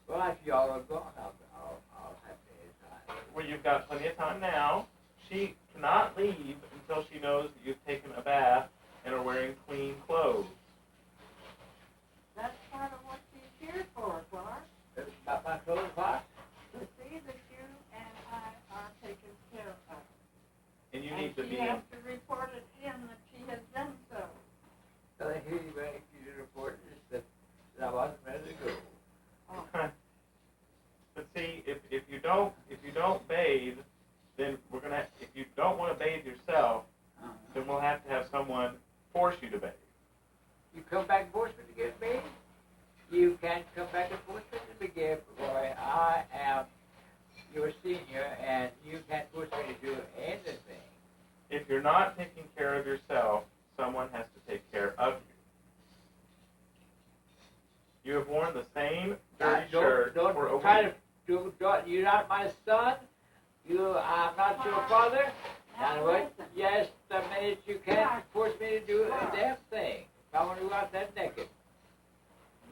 Well, if y'all are gone, I'll have to decide. Well, you've got plenty of time now. She cannot leave until she knows that you've taken a bath and are wearing clean clothes. That's part of what she's here for, Clark. About my clothes box? To see that you and I are taken care of. And you And need to she be has to report it in that she has done so. So they hear you ready for you to report this, that I wasn't ready to go. Oh, But see, if you don't bathe, then we're gonna. If you don't want to bathe yourself, then we'll have to have someone force you to bathe. You come back and force me to get bathed? You can't come back and force me to be bathed, boy. I am your senior, and you can't force me to do anything. If you're not taking care of yourself, someone has to take care of you. You have worn the same dirty shirt Don't for a try week. you're not my son. I'm not your father. Now, what? listen. Yes, the minute you can't force me to do a damn thing. If I want to go out that naked.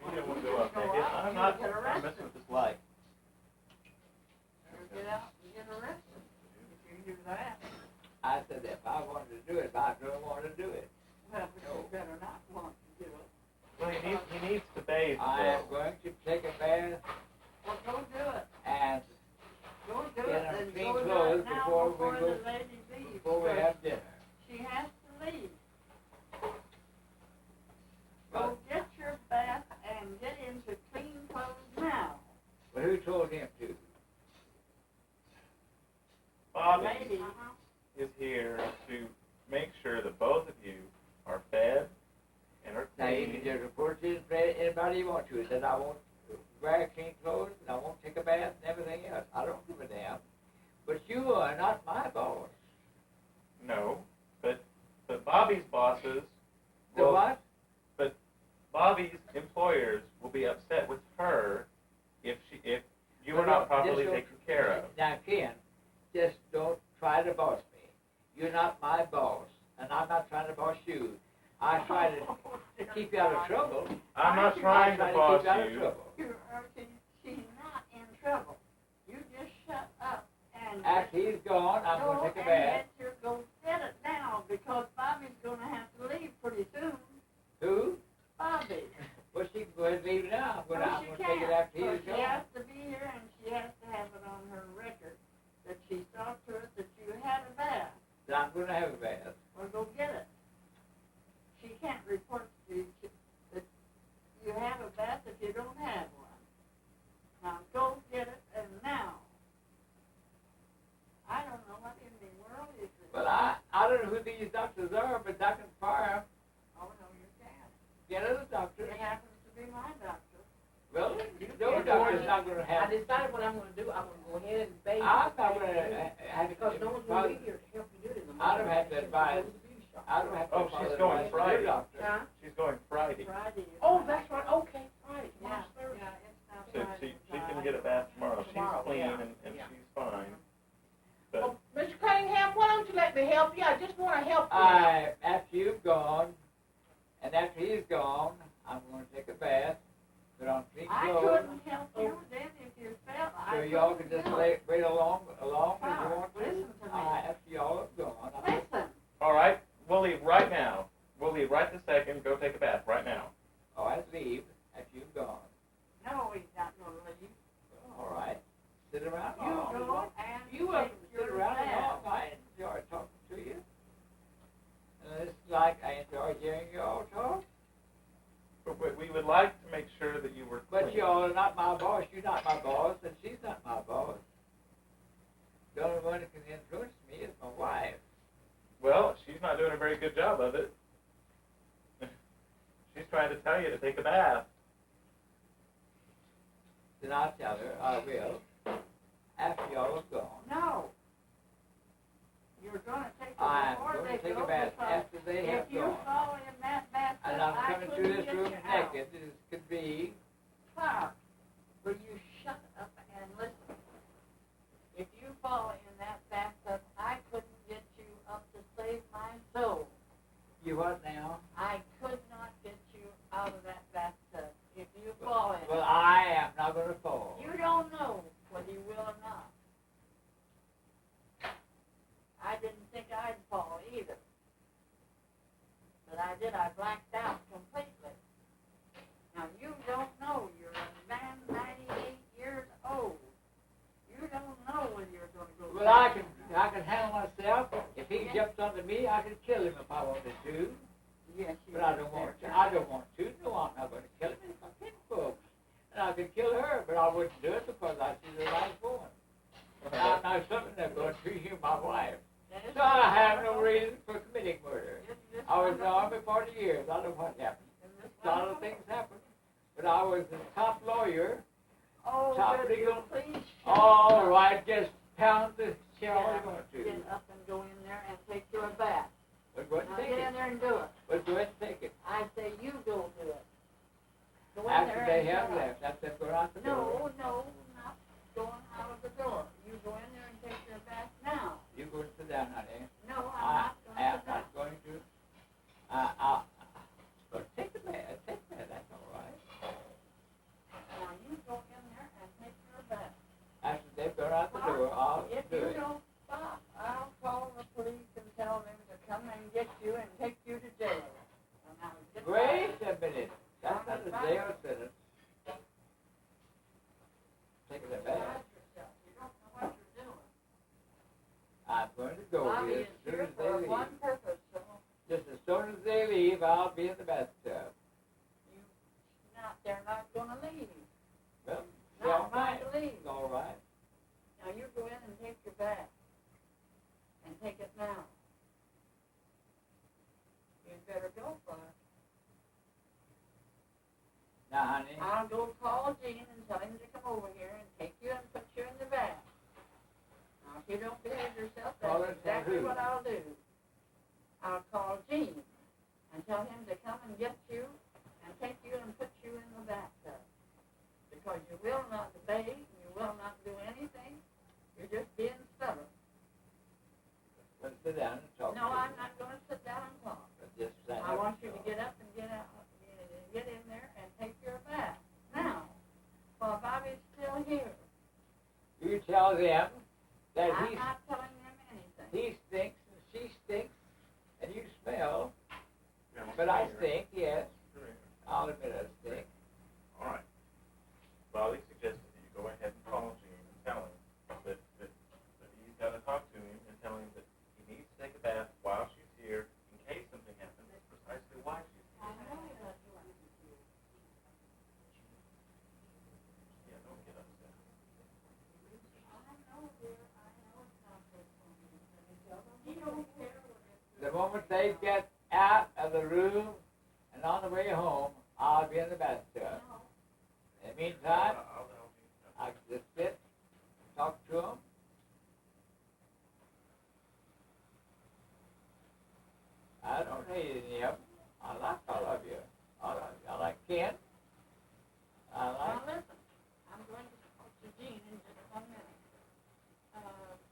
You don't want to go up naked. I'm not messing with this light. Or get out and get arrested if you do that. I said if I wanted to do it, I don't want to do it. Well, but you better not want to do it. Well, he needs to bathe. I am going to take a bath Well, go do it. and Go do Get it. her Then clean go do clothes it now before we before go- the lady leaves. before we because have dinner. She has to leave. Well, Go get your bath and get into clean clothes now. but who told him to? Bobby Lady. is here to make sure that both of you are fed and are Now you clean. can just report to anybody you want to. That I won't wear clean clothes and I won't take a bath and everything else. I don't give a damn. But you are not my boss. No, but Bobby's bosses, The will- what? Bobby's employers will be upset with her if you are not properly Just don't- taken care of. Now Ken, just don't try to boss me. You're not my boss, and I'm not trying to boss you. I try to keep you out of trouble. I'm not I trying try to keep boss you out of you. trouble. She's not in trouble. You just shut up and After he's gone, I'm go going to take a and bath. get your, go get it now because Bobby's going to have to leave pretty soon. Who? Bobby. Well, she can go ahead and leave now. I'm No, going she to take it can't. after So he's she gone. has to be here and she has to have it on her record that she saw to it that you had a bath. Then I'm going to have a bath. Or go get it. She can't report to you that you have a bath if you don't have one. Now go get it and now. I don't know what in the world is it. Well, I don't know who these doctors are, but I can fire them. Oh no, you can't. Get other doctors. It happens to be my doctor. Well, no doctor's not going to I have. decided what I'm gonna do, I'm gonna go ahead and bathe. I'm not going to have Because no one's gonna be here to help you do it in the I don't morning. have to advise. I don't have to. Oh, she's follow going advice of Friday. your doctor. Huh? She's going Friday. Friday. is Oh, my- that's right, okay, right. Yeah, after you've gone, and after he's gone, I'm going to take a bath, put on clean I clothes. couldn't help you then if you felt So I y'all can couldn't just do it. wait along as you Father, want to. listen to me. After y'all have gone, Listen, All right, we'll leave right now. We'll leave right this second. Go take a bath right now. I'd leave after you've gone. no, he's not gonna leave. All right. Sit around You long. go and You take welcome to sit your around bath. long. I enjoy talking to you. And it's like I enjoy hearing you all talk. But we would like to make sure that you were But clean. y'all are not my boss. You're not my boss, and she's not my boss. The only one that can influence me is my wife. Well, she's not doing a very good job of it. She's trying to tell you to take a bath. Then I'll tell her I will after y'all have gone. No. You're gonna take it I'm before going they to take go a bath because after they have if you gone. fall in that bathtub, And I'm I coming couldn't through this get room you out. naked as could be. Clark, will you shut up and listen? If you fall in that bathtub, I couldn't get you up to save my soul. You what now? I could not get you out of that bathtub if you fall in Well, it. I am not going to fall. You don't know whether you will or not. I didn't think I'd fall either. But I did. I blacked out completely. Now, you don't know. You're a man 98 years old. You don't know when you're going to go Well, back. I can handle myself. If he jumps onto me, I can kill him if I wanted to. Yes, you But I don't want to. I don't want to. No, I'm not going to kill him if I can, folks. And I could kill her, but I wouldn't do it because I see the life going. I'm not something that's going to treat you, my wife. So I have no reason for committing murder. I was in the Army 40 years. I know what happened. A lot of things happened. But I was the top lawyer. Oh, Top would you legal. please shut All up? right, just pound the shell Yeah, you're going to. Get up and go in there and take your bath. But go ahead Now and get take in it. there and do it. But go ahead and take it. I say you go do it. Go in After there they and have shut up. left. That's them going out the door. No, not going out of the door. You go in there and take your bath now. You go and sit down, honey. No, I I'm not going am to not going to. But take the bath. Take the bath. That's all right. Now you go in there and take your bath. After they've gone out the door, I'll If do you it. don't stop, I'll call the police and tell them to come and get you and take you to jail. And now get Wait back. a minute. That's not a jail sentence. Taking a bath. Hide yourself. You don't know what you're doing. I'm going to go Bobby here is as soon here as they for leave. one purpose, so Just as soon as they leave, I'll be in the bathtub. they're not gonna leave. Well, it's Not all right. going to leave. It's all right. Now you go in and take your bath. And take it now. You'd better go for it. Now, honey, I'll go call Gene and tell him to come over here and take you and put you in the bath. Now, if you don't behave yourself, Call that's him, tell exactly who? what I'll do. I'll call Gene and tell him to come and get you and take you and put you in the bathtub. Because you will not obey, you will not do anything. You're just being stubborn. let's sit down and talk. No, to I'm you. not going to sit down and talk. But just stand I up want and you to talk. get up and get out, get in there and take your bath. Now, while Bobby's still here, You tell them that I'm not telling them anything. he stinks and she stinks and you smell. Yeah, But I here. stink, yes. Come here. I'll admit I stink. All right. Bobby suggested that you go ahead and call Gene and tell him that he's got to talk to him and tell him that he needs to take a bath while she's here in case something happens. That's precisely why she's here. I know you're not doing it. Yeah, don't get upset. I know, dear. I know it's not good for me. He don't care what it's The moment they get out of the room and on the way home, I'll be in the bathtub. No. In the meantime, I'll help you. I can just sit, talk to them. I don't hate any of them. I like all of you. I like Ken. I Now like. listen, I'm going to talk to Gene in just 1 minute.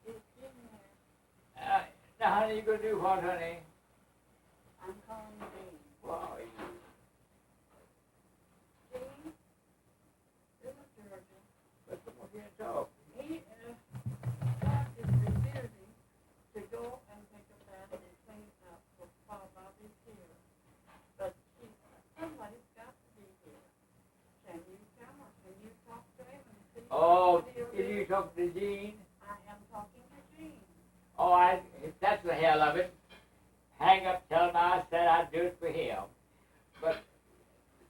Is Gene there? Now, honey, you gonna do what, honey? talking to Gene? I am talking to Gene. Oh, if that's the hell of it, hang up, tell him I said I'd do it for him. But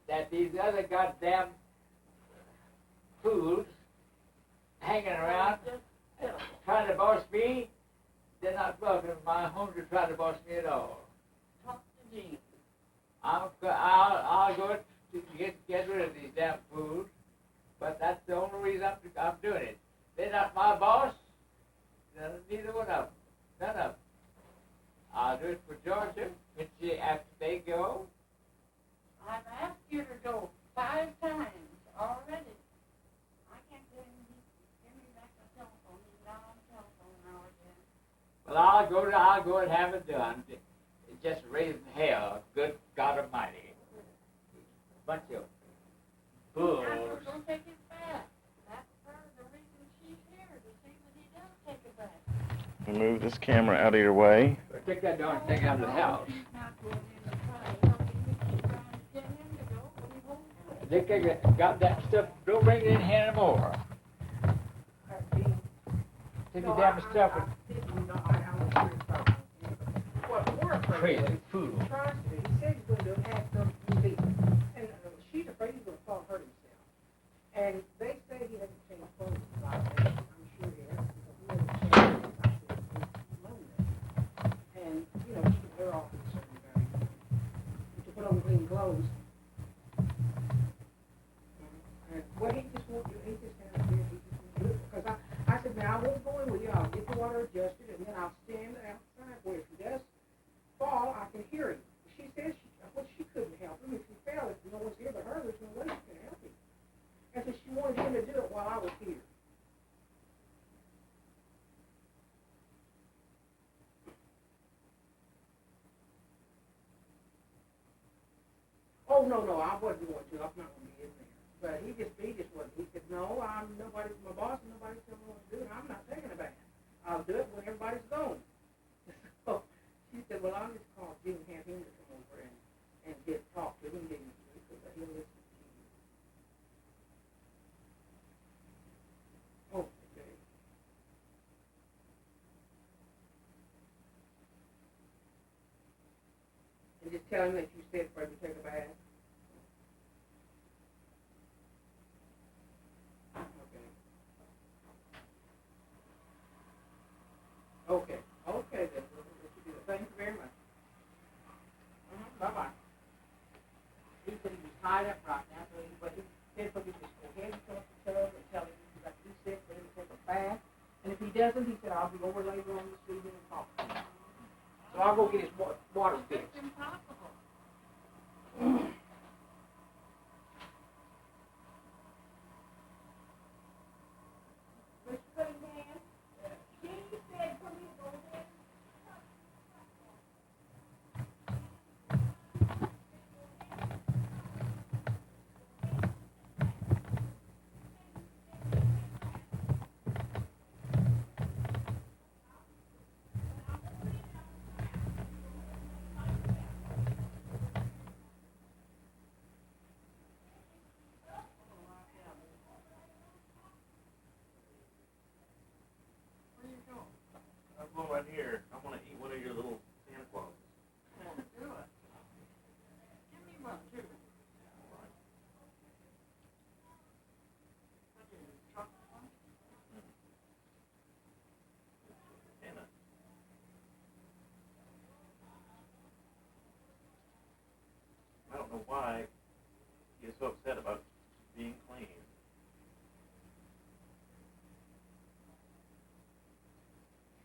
that these other goddamn fools hanging around Just pitiful. trying to boss me, they're not welcome in my home to try to boss me at all. Talk to Gene. I'll go to get rid of these damn fools, but that's the only reason I'm doing it. They're not my boss, neither one of them, none of them. I'll do it for Georgia, after they go. I've asked you to go 5 times already. I can't get him. Give me back the telephone. He's not on the telephone now again. Well, I'll go and have it done. It's just raising hell, good God Almighty. Bunch of fools. I'm going to go take it back. That's part of the reason she's here, to see that he does take it back. Move this camera out of your way. Take that darn thing out of the house. She's not going in to try helping me. She's trying to get him to go, but he won't do it. They got that stuff, don't bring it in here anymore. Take the damn stuff and crazy fool. He said he's going to have some TV. And she's afraid he's going to fall hurt himself. And they say he hasn't changed clothes in 5 days. I'm sure he has, because he hasn't changed since I said he's lonely. And, you know, they're all concerned about him. To put on clean clothes. And, well, he just won't do it. He just has to do it. He just won't do it. Because I said, man, I won't go in with you. I'll get the water adjusted, and then I'll stand outside where if he does fall, I can hear him. She says she couldn't help him. If he fell, if no one's here but her, there's no way she can help him. And so she wanted him to do it while I was here. Oh, no, I wasn't going to. I'm not going to be in there. But he just wasn't. He said, no, nobody's my boss, and nobody's telling me what to do, and I'm not taking a bath. I'll do it when everybody's gone. So she said, well, I'll just call Jim and have him to come over and talk to him, because he'll listen to you. Oh, okay. And just tell him that you said for him to take a bath. Okay, then, we'll let you do that. Thank you very much. Bye-bye. He said he was tied up right now, but he said for me to just go ahead and fill up the tub and tell him he's got to be sick for him to take a bath. And if he doesn't, he said, I'll be over later on this evening and talk to him. So I'll go get his water fixed. It's impossible. I'm going right here. I want to eat one of your little Santa Clauses. Yeah, do it. Give me one, too. What is it, chocolate one? Anna. I don't know why you're so upset about being clean.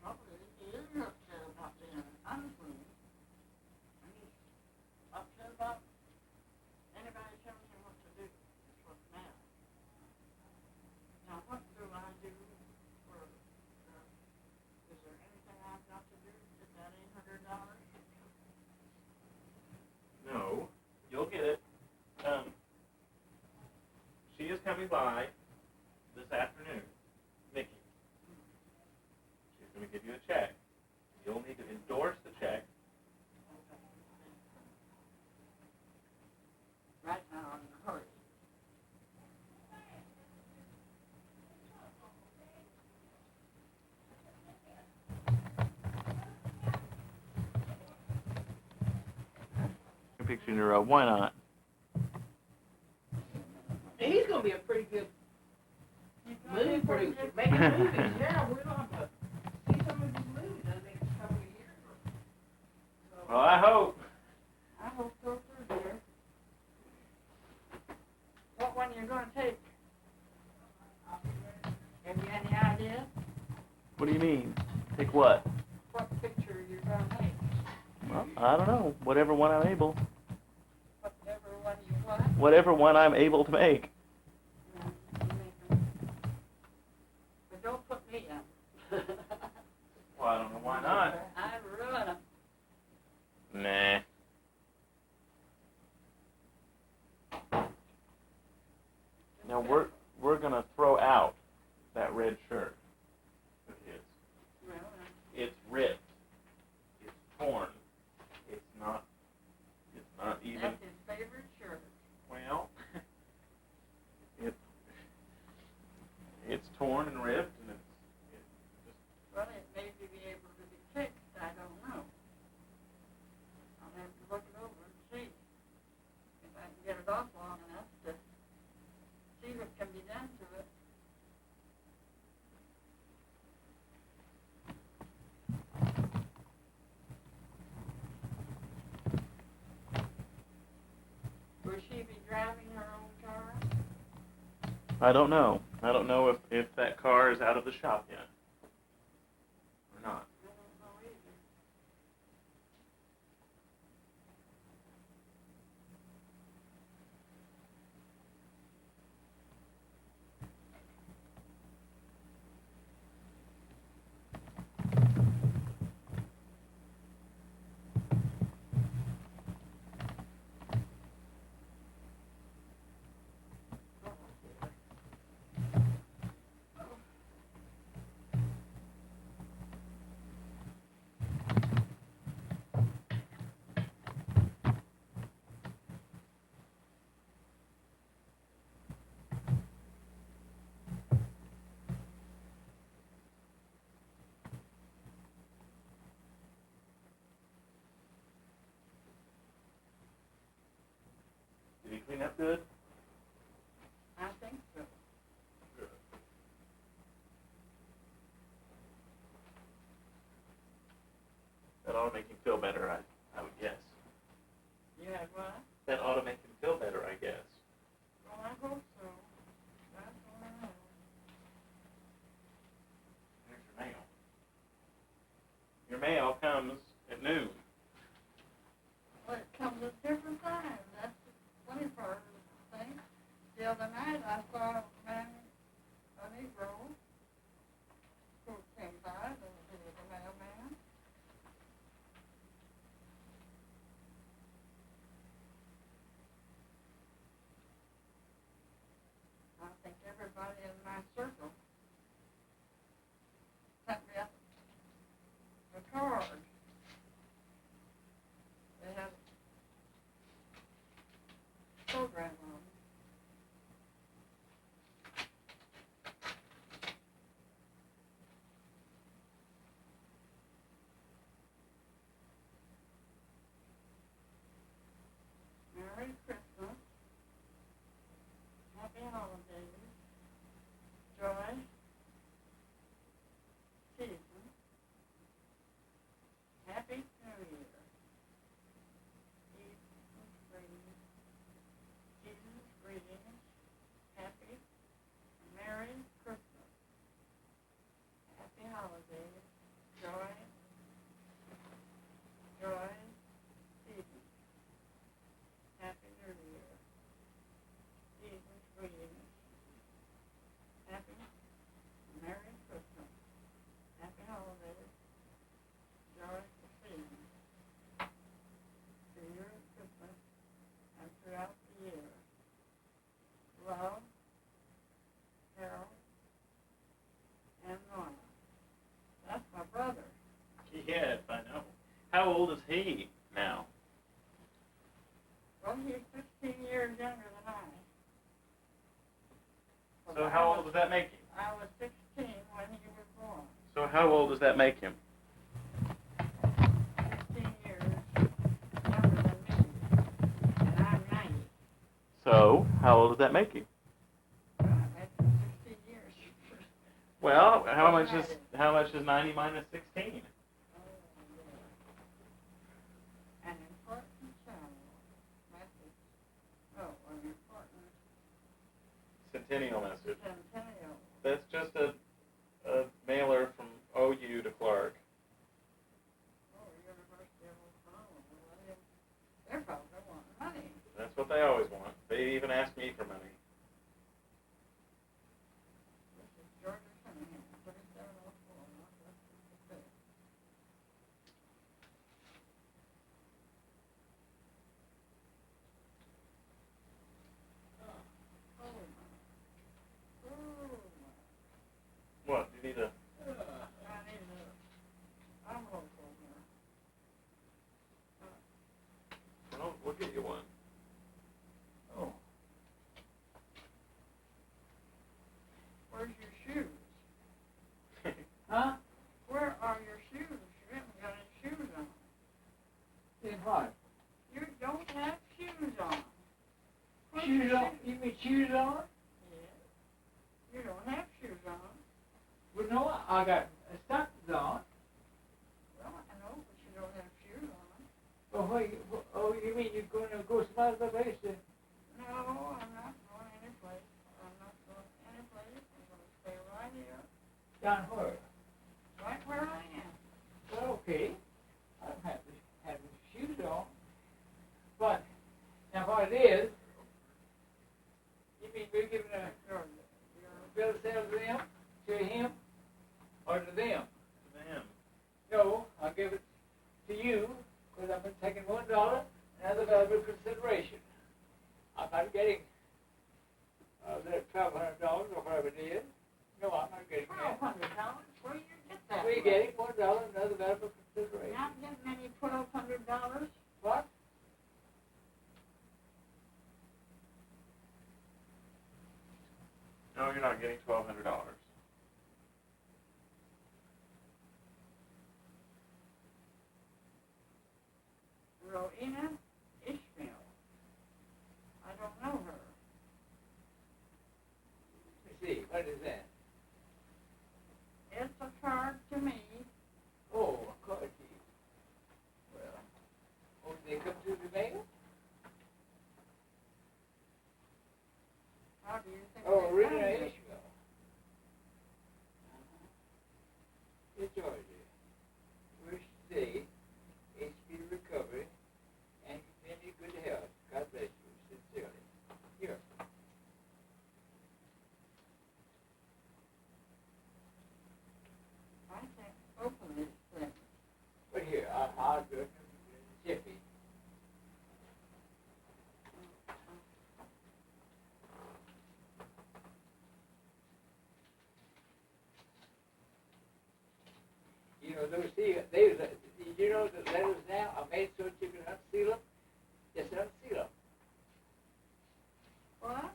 Trouble is, he isn't upset about being unclean. He's upset about anybody telling him what to do. That's what's the matter. Now, what do I do for, is there anything I've got to do to get that $800? No, you'll get it. She is coming by this afternoon, Nikki. She's going to give you a check. You'll need to endorse the check. Right now, I'm in a hurry. picture in a row. Why not? And he's gonna be a pretty good movie producer, making movies. Yeah, we're gonna have to see some of his movies in the next couple of years. So, Well, I hope. I hope so too, dear. What one are you gonna take? Have you any idea What do you mean? Take what? what picture you're gonna make? Well, I don't know. Whatever one I'm able. Whatever one you want. Whatever one I'm able to make. Yeah, you make 'em. But don't put me in. Well, I don't know why not. I'd ruin 'em. Nah. Now we're gonna throw out that red shirt of his. Well, It's ripped. It's torn. It's not even. that's his favorite shirt. Well, it's torn and ripped, and it's just. Well, it may be able to be fixed. I don't know. I'll have to look it over and see if I can get it off long enough to see what can be done to it. Will she be driving her own car? I don't know. I don't know if that car is out of the shop yet or not. I don't know either. Did he clean up good? I think so. Good. That ought to make him feel better, I would guess. You had what? That ought to make him feel better, I guess. Well, I hope so. That's all I know. Here's your mail. Your mail comes at noon. Well, it comes at different times. That's the funny part of the thing. The other night I saw a man, a Negro, who came by, he was a mailman. I think everybody in my circle sent me up a card. They had a program on. Merry Christmas. Happy holidays. Joy. Season. Happy New Year. Season's greetings. Season's greetings. Happy Merry Christmas. Happy holidays. Joy. Joy. Season. Happy New Year. Season's greetings. Happy Merry Christmas. Happy holidays. Joy for season. To you at Christmas and throughout the year. Love, Harold, and Norma. That's my brother. Yes, I know. How old is he now? Well, he's 15 years younger than I. So how old does that make him? I was 16 when he was born. So how old does that make him? 15 years younger than me. So, how old does that make you? Well, that's 60 years. Well, how much is 90 minus 16? An important message. Oh, an important Centennial message. centennial. That's just a mailer from OU to Clark. Oh, University of Oklahoma. They're probably wanting money. That's what they always want. They even ask me for money. This is Georgia Cunningham, 3704, Northwest Mississippi. Oh, my. Oh, my. What? You need a... I need a envelope over here. Oh, we'll get you one. Oh, Where's your shoes? huh? Where are your shoes? You haven't got any shoes on. Then what? You don't have shoes on. Where's Shoes your on? You mean shoes on? Yes. You don't have shoes on. Well, no, I got stockings on. Well, I know, but you don't have shoes on. Oh, you mean you're going to go some other place? No, I'm not going anyplace. I'm not going anyplace. I'm going to stay right here, Down where? right where I am. Well, okay. I don't have to have the shoes on. But, now what it is, you mean we're giving a bill of sale to them, to him, or to them? Damn. No, I'll give it to you, because I've been taking $1 and other valuable consideration. I'm not getting that $1,200 or whatever it is. No, I'm not getting that. $1,200? Where do you get that? We're getting $1 and other valuable consideration. Not getting any $1,200? What? No, you're not getting $1,200. Rowena Ishmael. I don't know her. Let me see, what is that? It's a card to me. Oh, a card to you. Well, oh, they come through the mail? How do you think Oh, they Rita found it? Ishmael. Dear Georgia, wish today a speedy recovery and continued good health. God bless you, sincerely. Here. I can't open these things. But here, I'll do it. Jiffy. You know, those did you know the letters now are made so that you can unseal them? Just unseal them. What?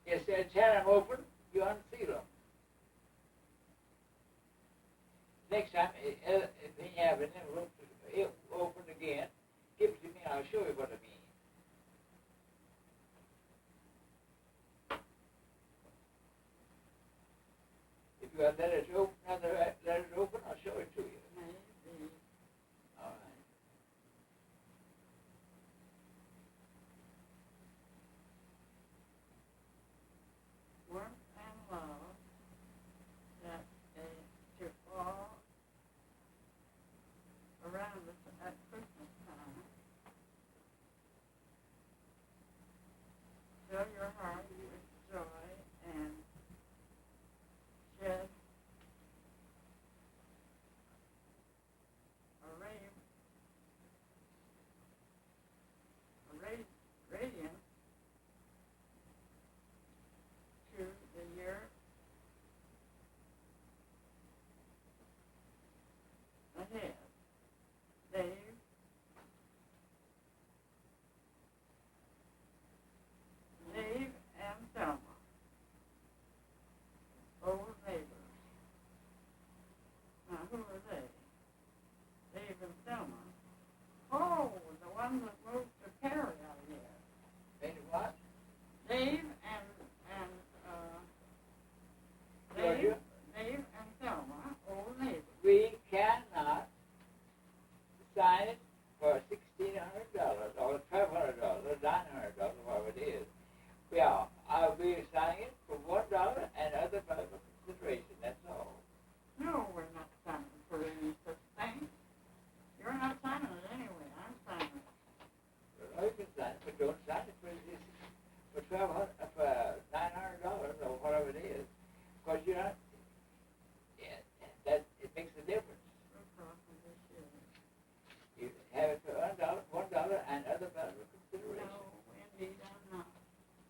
Instead of tearing them open, you unseal them. Next time, when you have an envelope open again, give it to me and I'll show you what I mean. If you have letters open, other letters open, I'll show it to you. Maybe. All right. Warmth and love that to all around us at Christmas time. Fill your heart with joy and shed radiance to the year ahead. Dave $900 or whatever it is, because you're not. Yeah, that it makes a difference. You have it for $1, and other valuable consideration. No, indeed, I'm not.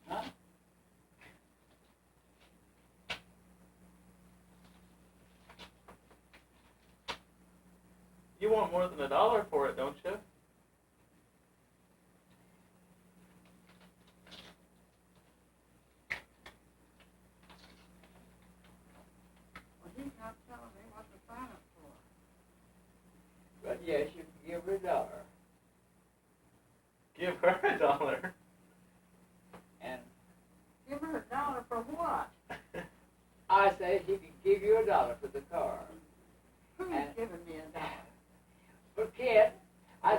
Huh? You want more than $1 for it, don't you? Well, he's not telling me what to sign up for. But yes, you can give her $1. Give her $1. And Give her $1 for what? I say she can give you $1 for the car. Who's And- giving me $1? But Ken, I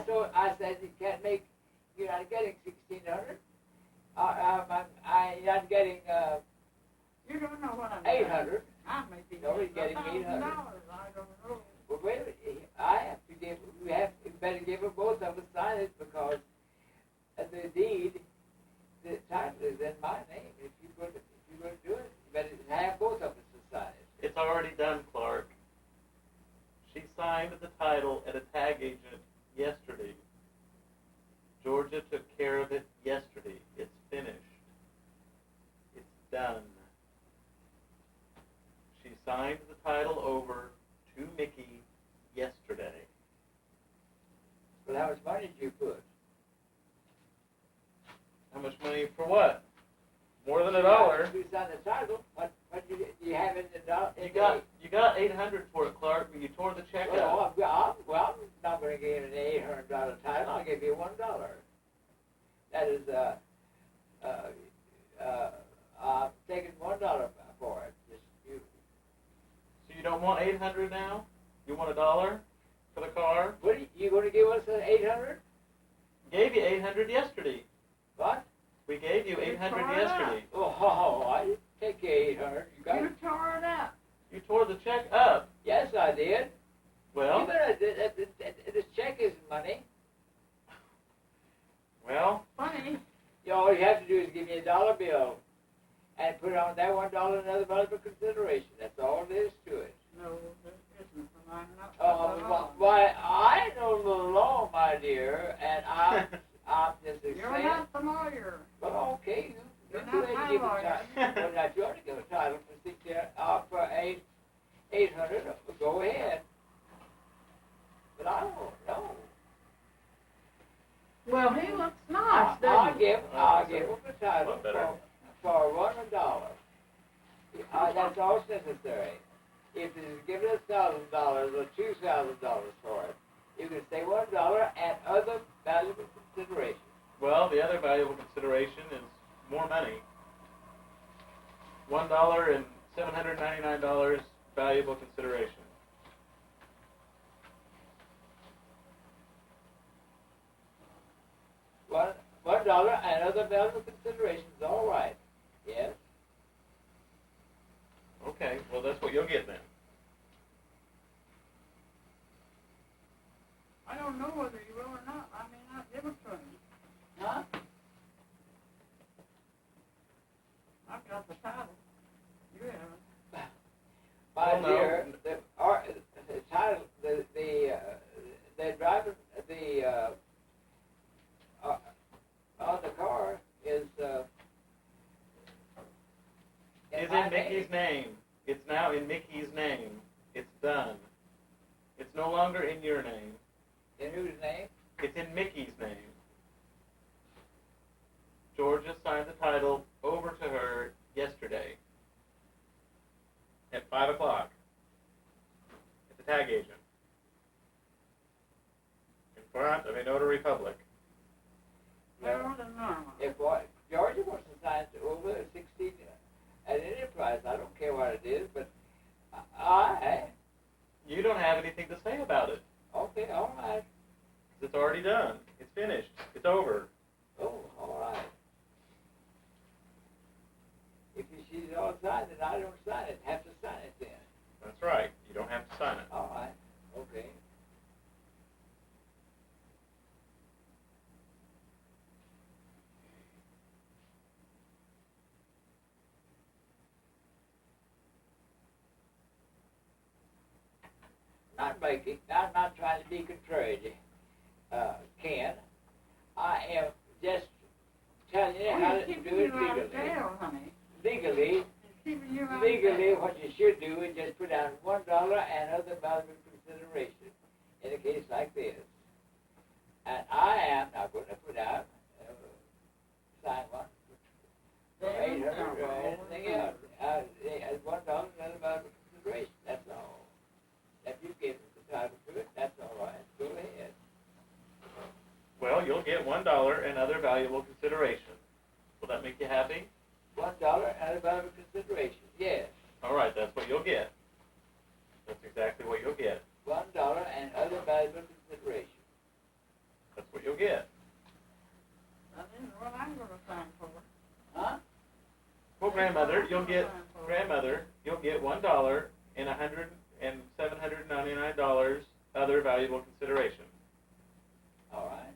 said you can't make, you're not getting 1,600. I'm not getting You don't know what I'm 800. I may be No, he's getting getting $1,000. 800. I don't know. Well, wait a minute. I have to give. We better give her both of us sign it because the deed, the title is in my name. If you're going to do it, you better have both of us to sign it. It's already done, Clark. She signed the title at a tag agent yesterday. Georgia took care of it yesterday. It's finished. It's done. She signed the title over to Mickey yesterday. But how much money did you put? How much money for what? More than $1. You signed the title. What do you have in the dollar? You got $800 for it, Clark, but you tore the check out. Well, I'm not going to give you an $800 title. I'll give you $1. That is, I'm taking $1 for it. So you don't want $800 now? You want $1 for the car? What you going to give us an 800? Gave you $800 yesterday. What? We gave you $800 tore it yesterday. Oh, I didn't take your 800. You got You it? tore it up. You tore the check up. Yes, I did. Well, This check isn't money. well, Funny. All you have to do is give me a dollar bill and put on that $1 another valuable consideration. That's all there is to it. No, this isn't for mine. Not Oh, for long. why, I know the law, my dear, and I'm just a You're saying. not the lawyer. Well, okay, You're you not go ahead my and give a lawyer. title. Well, now, if you want to give a title for 800, go ahead. But I don't know. Well, he looks nice, I'll doesn't he? give him the title Lot better. for $1. That's all that's necessary. If he's giving us $1,000 or $2,000 for it, you can say $1 and other valuable consideration. well, the other valuable consideration is more money. $1 and $799 valuable consideration. $1 and other valuable considerations. All right. Yes. Okay, well, that's what you'll get then. I don't know whether you will or not. I may not give it to him. Huh? I've got the title. You haven't. My Well, no. dear, the title, the driver, on the car is Is my in Mickey's name. It's now in Mickey's name. It's done. It's no longer in your name. In whose name? It's in Mickey's name. Georgia signed the title over to her yesterday at 5 o'clock at the tag agent in front of a notary public. Better than normal. If Georgia wants to sign it over 16 at any price, I don't care what it is, but You don't have anything to say about it. okay, all right. 'Cause it's already done. It's finished. It's over. Oh, all right. If she's all signed it, I don't sign it. Have to sign it then. That's right. You don't have to sign it. All right. Okay. not making, I'm not trying to be contrary, Ken. I am just telling you how to do keeping it you out of legally. jail, honey. Legally, It's keeping you out of legally, jail. what you should do is just put down $1 and other valuable consideration in a case like this. And I am not going to put out, sign one, for 800 or anything else. $1 and other valuable consideration, that's all. If you give the title to it, that's all right. Go ahead. Well, you'll get $1 and other valuable consideration. Will that make you happy? $1 and other valuable consideration, yes. All right, that's what you'll get. That's exactly what you'll get. $1 and other valuable consideration. That's what you'll get. That isn't what I'm gonna sign for. Huh? Well, grandmother, you'll get $1 and $799 other valuable consideration. All right.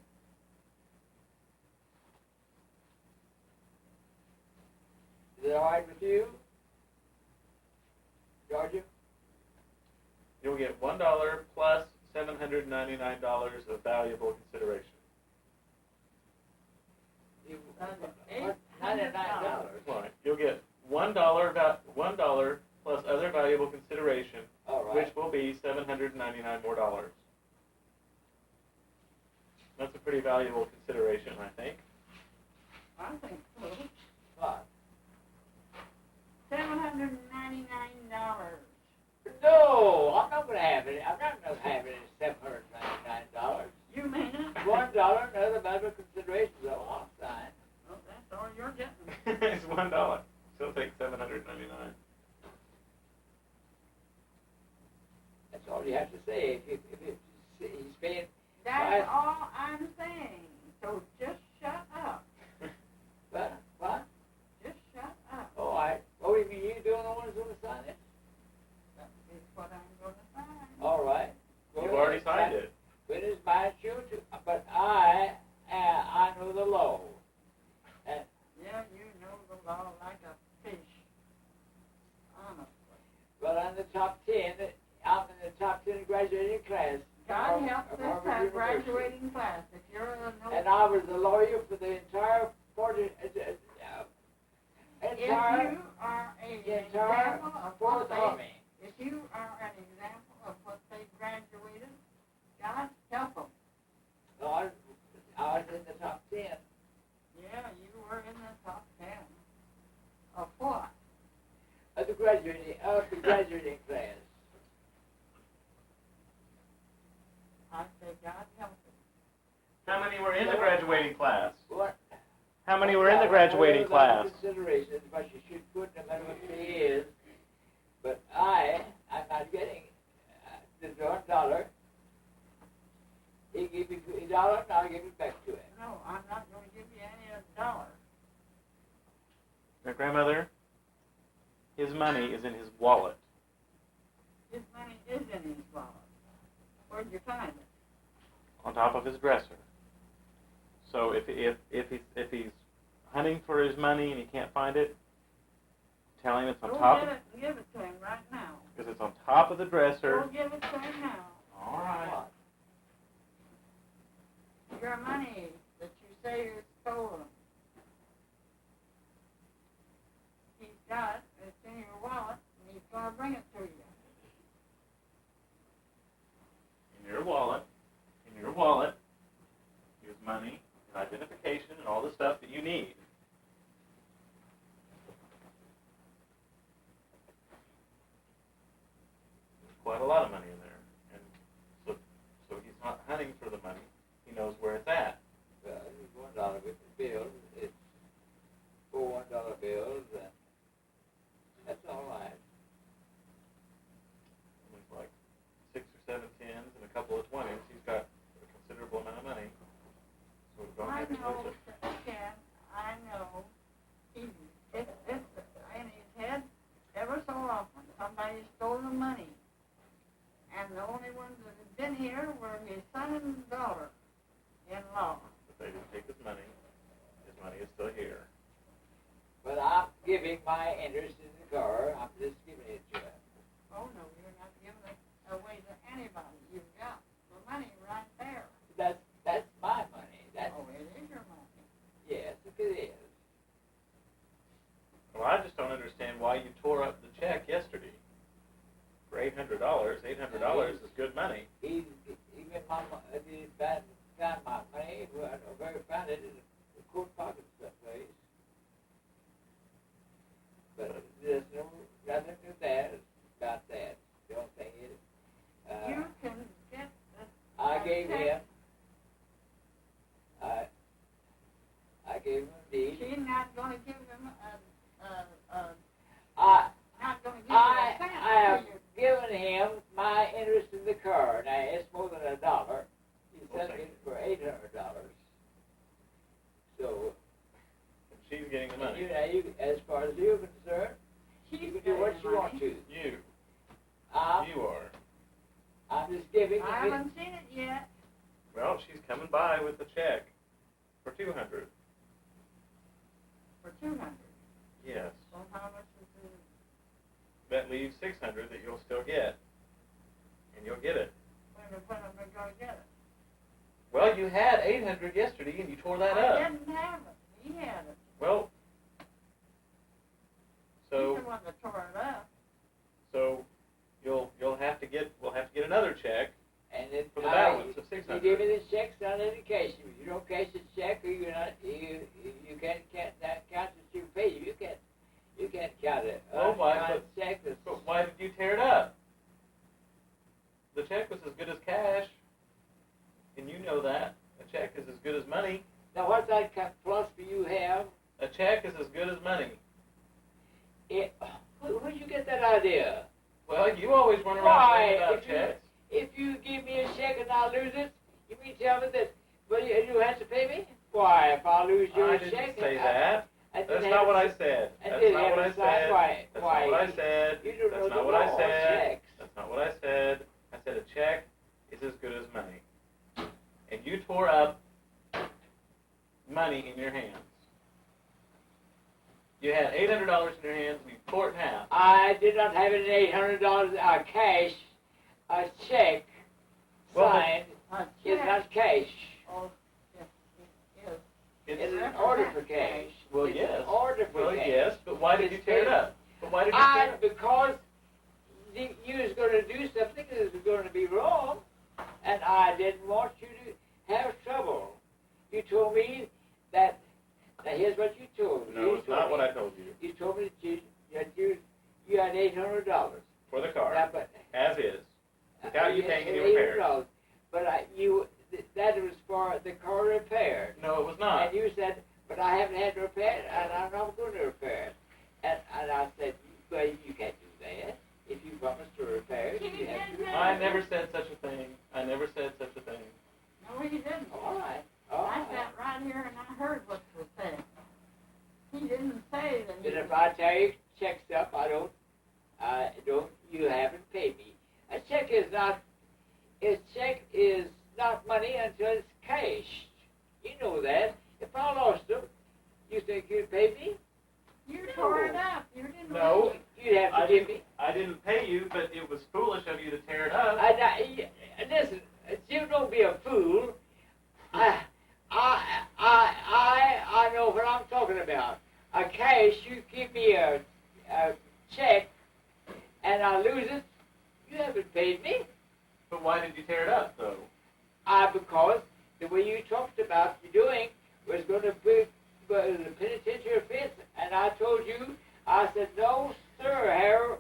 Is it all right with you, Georgia? You'll get $1 plus $799 of valuable consideration. You, That's $99. Right. You'll get $1 plus other valuable consideration, All right. which will be $799 more dollars. That's a pretty valuable consideration, I think. I think so. What? $799. No, I'm not going to have it. I'm not going to have it at $799. You mean it? $1 and other valuable consideration is all I'll sign. Well, that's all you're getting. It's $1. She'll take $799. That's all you have to say. If he's paying, That's all I'm saying. So just shut up. what? Just shut up. All right. Oh, you mean you're the only one who's going to sign it? That is what I'm gonna sign. All right. Go You've ahead. already signed it. It is my shoe too, but I know the law. And Yeah, you know the law like a fish. Honestly. well, I'm the top 10. I'm in the top 10 graduating class. God of help Harvard this University. graduating class. If you're a no, And I was the lawyer for the entire 40, if entire you are an entire example of what Fourth they, Army. if you are an example of what they graduated, God help them. So I was in the top 10. Yeah, you were in the top 10. Of what? Of the graduating class. I say God help them. How many were in the graduating class? What? How many were in the graduating class? Consideration is what you should put no matter what it is. But I'm not getting the $1. He gave me $1 and I'll give it back to him. No, I'm not going to give you any $1. Now, grandmother, his money is in his wallet. His money is in his wallet. Where'd you find it? On top of his dresser. So if he's hunting for his money and he can't find it, tell him it's on Go top get of, it and give it to him right now. because it's on top of the dresser. Go give it to him now. All right. Your money that you say you stolen. He's got it. It's in your wallet, and he's going to bring it to you. In your wallet, his money, his identification, and all the stuff that you need. There's quite a lot of money in there, and so he's not hunting for the money. He knows where it's at. Well, it's $1 with the bills. It's 4 $1 bills, and that's all right. With like 6 or 7 10s and a couple of 20s, he's got a considerable amount of money. So we're going to I have to know, lose it. Ken, I know. It's in his head ever so often. Somebody stole the money. And the only ones that have been here were his son and daughter-in-law. But they didn't take his money. His money is still here. But I'm giving my interest in the car. I'm just giving it to him. Oh, no, you're not giving it away to anybody. she's not gonna give him I not gonna give him I a cent. have given him my interest in the car. Now it's more than $1. He sent me for $800. So And she's getting the and money. you, as far as you're concerned, you can do what you want to. You I'm are. just giving I you. haven't seen it yet. Well, she's coming by with a check for $200. For 200. Yes. So how much is it? That leaves $600 that you'll still get, and you'll get it. When am I gonna get it? Well, you had $800 yesterday, and you tore that I up. didn't have it. He had it. Well, He's so the one that tore it up. so we'll have to get another check And then for the balance of you $600. give me the check, not any cash. If you don't cash the check, or you're not, you can't that count that you pay. You can't count it. Well, why? Unsigned check is, But why did you tear it up? The check was as good as cash, and you know that. A check is as good as money. now what's that philosophy you have? A check is as good as money. Where'd you get that idea? Well, you always run around Why? worrying about If you- checks. If you give me a check and I lose it, you mean tell me that you have to pay me? Why, if I lose your I check, didn't say that. I didn't That's have not to- what I said. I That's did not have what to I decide said. why- That's why. not what I said. You don't That's know not the what I law of said. checks. That's not what I said. I said a check is as good as money. And you tore up money in your hands. You had $800 in your hands and you tore it in half. I did not have an $800 cash. A check Well, but- signed A is check. not cash. Oh, yes, it is. It's It's, an order for cash. well, It's yes. an order for Well, cash. yes, but why did you tear it up? But why did you tear it up? Because you was going to do something that was going to be wrong, and I didn't want you to have trouble. You told me that. Now here's what you told me. No, it's not what I told you. You told me that you had $800. For the car, Now, but as is. Without you yes, paying any repairs. $800. But that was for the car repair. No, it was not. And you said, but I haven't had it repaired, and I'm not going to repair it. And I said, well, you can't do that. If you promised to repair it, you have to repair I it. never said such a thing. I never said such a thing. No, he didn't. All right. All I right. sat right here and I heard what you were saying. He didn't say that he Then if I tell you check stuff, you haven't paid me. A check is not money until it's cashed. You know that. If I lost them, you think you'd pay me? You tore it up. You didn't No. You'd have to I give me. didn't pay you, but it was foolish of you to tear it up. Listen, Jim, don't be a fool. I know what I'm talking about. A cash, you give me a check, and I lose it. You haven't paid me. But why did you tear it up, though? Because the way you talked about you doing was going to be the penitentiary offense, and I told you, I said, no, sir, Harold,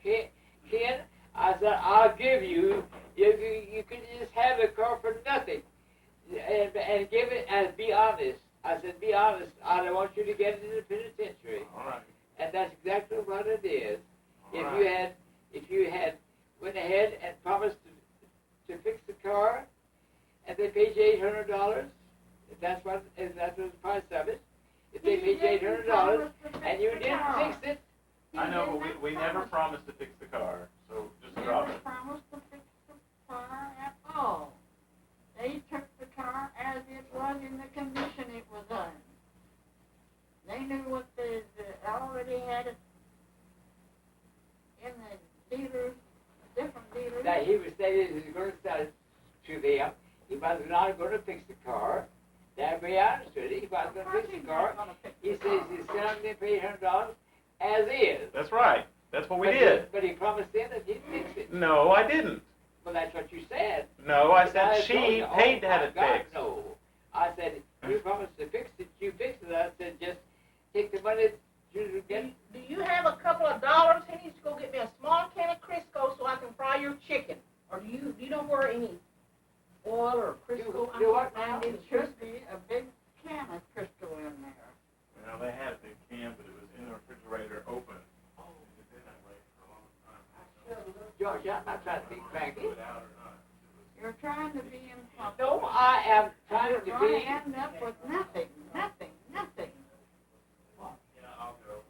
Ken, I said, I'll give you can just have the car for nothing, and give it, and be honest. I said, be honest, I don't want you to get it in the penitentiary. All right. And that's exactly what it is. All If right. you had went ahead and promised to fix the car, and they paid you $800, if that's what the price of it. If they paid you $800 and you didn't fix it, I know, but we never promised to fix the car, so just drop Never it. promised to fix the car at all. They took the car as it was in the condition it was in. They knew what they already had it in the dealers, different dealers. that he was saying he was going to sell it to them. He was not going to fix the car. That way I understood it. He wasn't going to fix the car. He says he's selling them for $800 as is. That's right. That's what we But did. But he promised them that he'd fix it. No, I didn't. Well, that's what you said. No, I But said told she you, paid to oh, have my it God, fixed. No. I said, you promised to fix it. You fixed it. I said, just take the money you get. Do you have a couple of dollars? He needs to go get me a small can of Crisco so I can fry your chicken. Or do you don't wear any oil or Crisco? Do what? And it should be a big can of crystal in there. Marcia, I'm not trying to be cranky. You're trying to be impossible. No, I am trying to You're going be. to end up with nothing.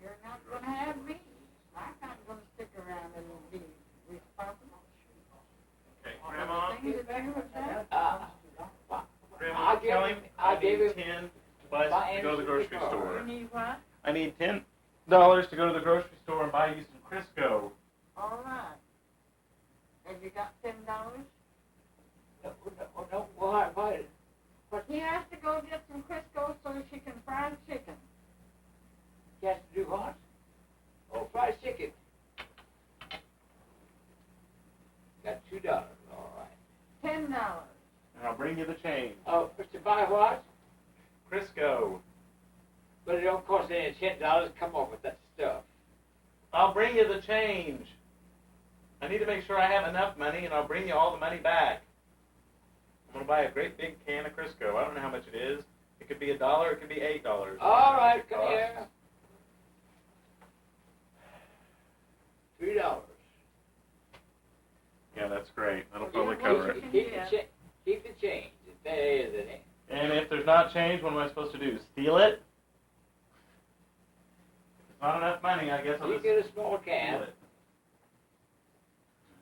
You're not going to have me. I'm not going to stick around and be responsible. Okay, Grandma, Things that you have done. Grandma, I gave tell him- him I I gave need him 10 bucks my to go to the grocery energy card. store. You need what? I need $10 to go to the grocery store and buy you some Crisco. All right. Have you got $10? No, why? But he has to go get some Crisco so she can fry chicken. He has to do what? Oh, fried chicken. Got $2, all right. $10. And I'll bring you the change. Oh, to buy what? Crisco. But it don't cost any $10. Come on with that stuff. I'll bring you the change. I need to make sure I have enough money, and I'll bring you all the money back. I'm going to buy a great big can of Crisco. I don't know how much it is. It could be $1, it could be $8. All right, come here. $3. Yeah, that's great. That'll Yeah, totally well, cover you it. can- Keep the change. There is it. And if there's not change, what am I supposed to do? Steal it? If it's not enough money, I guess I'll You just get a small steal can. it.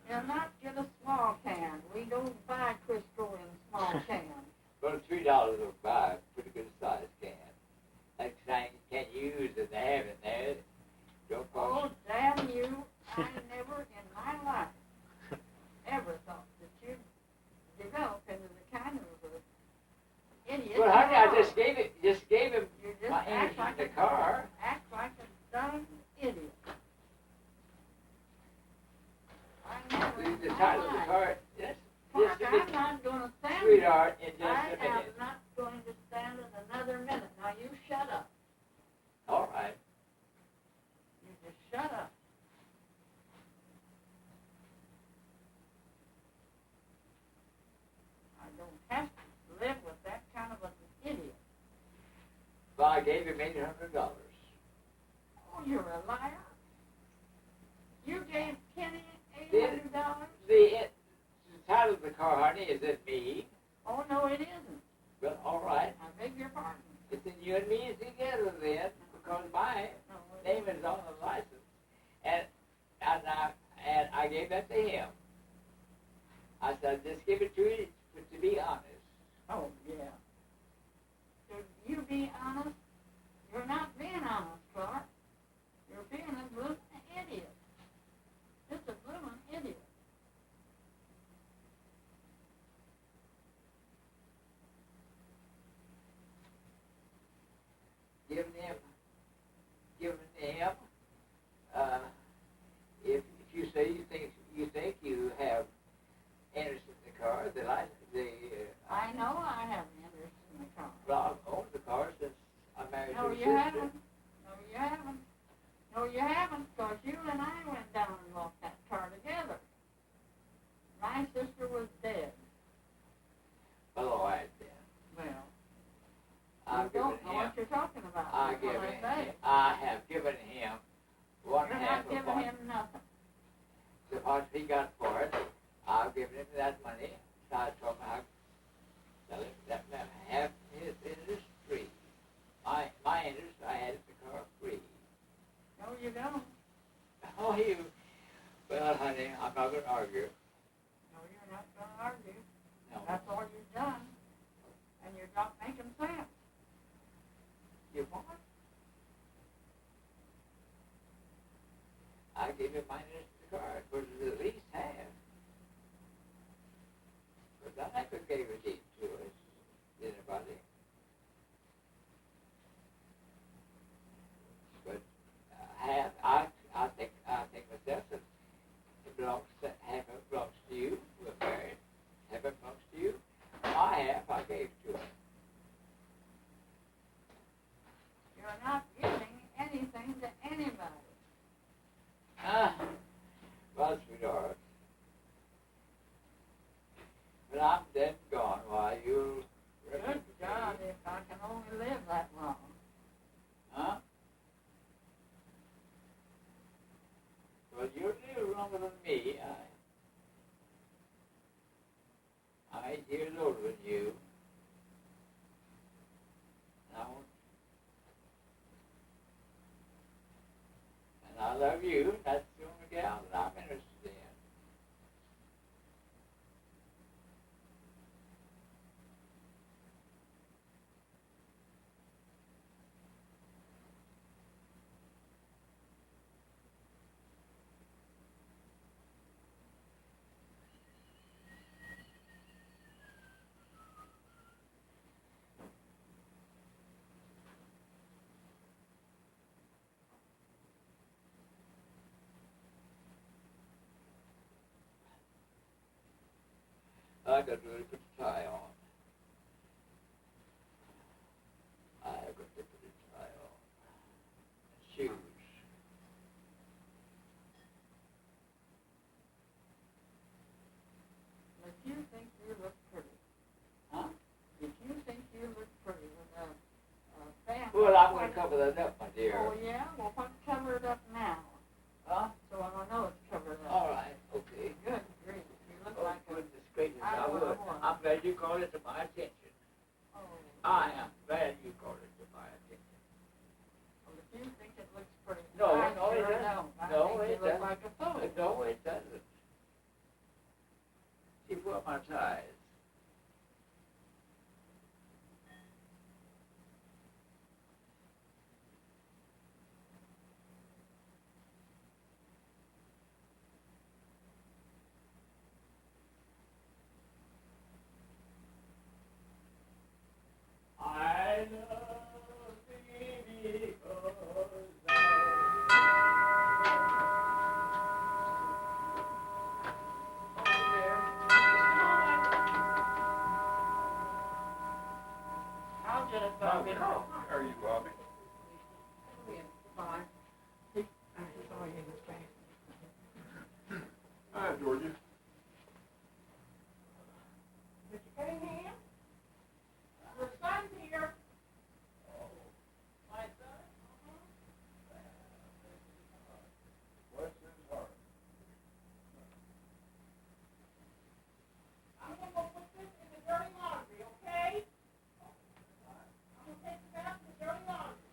You'll not get a small can. We don't buy Crisco in small cans. But $3 will buy a pretty good sized can. That kind you can't use and they have it there. Don't Oh, cost. damn you. I never in my life ever thought that you'd develop into the kind of an idiot. Well, honey, you I are. just gave him You just my energy act like in the car. Act like a dumb idiot. I never in The my title of the life. car. Yes. Mark, Just a I'm minute, not going to stand it. sweetheart, in just I a am minute. not going to stand it another minute. Now you shut up. All right. You just shut up. I don't have to live with that kind of an idiot. Well, I gave him $800. Oh, you're a liar. You gave Kenny Did- $800? The title of the car, honey, is in me. Oh, no, it isn't. Well, all right. I beg your pardon. It's in you and me together then, because my No, it name isn't. is on the license. And I gave that to him. I said, just give it to you to be honest. Oh, yeah. Should you be honest? You're not being honest, Clark. You're being a blooming idiot. Just a blooming idiot. Giving him, if you say you think you have interest in the car, the license, I know I have an interest in the car. well, I've owned the car since I married No, your you sister. haven't. No, you haven't. No, you haven't, because you and I went down and walked that car together. My sister was dead. Well, all right then. Well, I've you given don't know him. what you're talking about. I That's what given I him. say. I have given him one You're half not of giving what him nothing. the what he got for it. I've given him that money. So I told him I tell him that half his interest free. My interest, I had the car free. No, you don't. Oh, you. Well, honey, I'm not going to argue. No, you're not going to argue. No. That's all you've done. And you're not making sense. You what? I gave him my interest in the car, which is at least half. But I never gave a deed to us, anybody. But half, I think myself that it belongs to, half of it belongs to you. We're married. Half of it belongs to you. My half I gave to him. You're not giving anything to anybody. Well, sweetheart. But I'm dead and gone while you Good God, if I can only live that long. Huh? Well, you live longer than me. years older than you. And I love you. That's the only gal that I'm interested in. I got to really put the tie on. I got to put the tie on. Shoes. If you think you look pretty, Huh? if you think you look pretty with a fan. Well, I'm going to cover that up, my dear. Oh, yeah? Well, why cover it up now? Huh? So I don't know it's covered up. All right. Okay. Good grief. You look Oh, like a... goodness gracious, I I would, would. I would. I'm glad you called it to my attention. Oh. I am glad you called it to my attention. Well, if you think it looks pretty, No, I no, it sure doesn't. don't. I No, think it you look doesn't. like a fool. No, it doesn't. See, what my ties? I love thee because I'll get it, Bobby. How are you, Bobby? Fine. Hi, Georgia. Mr. Cunningham? Your son's here. My son? Bless his heart. I'm gonna go put this in the dirty laundry, okay? I'm gonna take this out in the dirty laundry.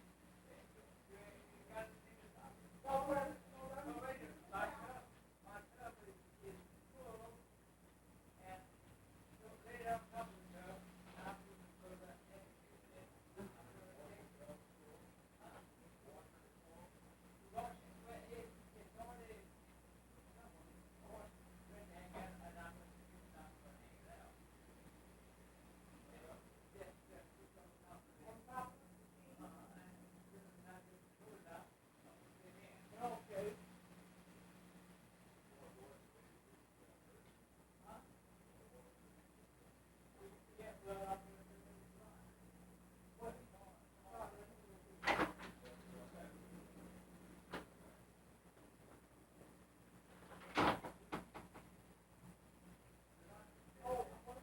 Go where?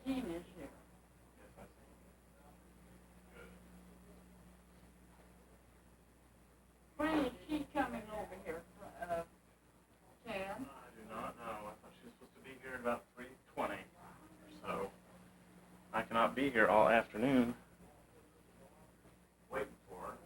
Jean is here. When is she coming over here, Ken? I do not know. I thought she was supposed to be here at about 3:20 or so. I cannot be here all afternoon. Waiting for her.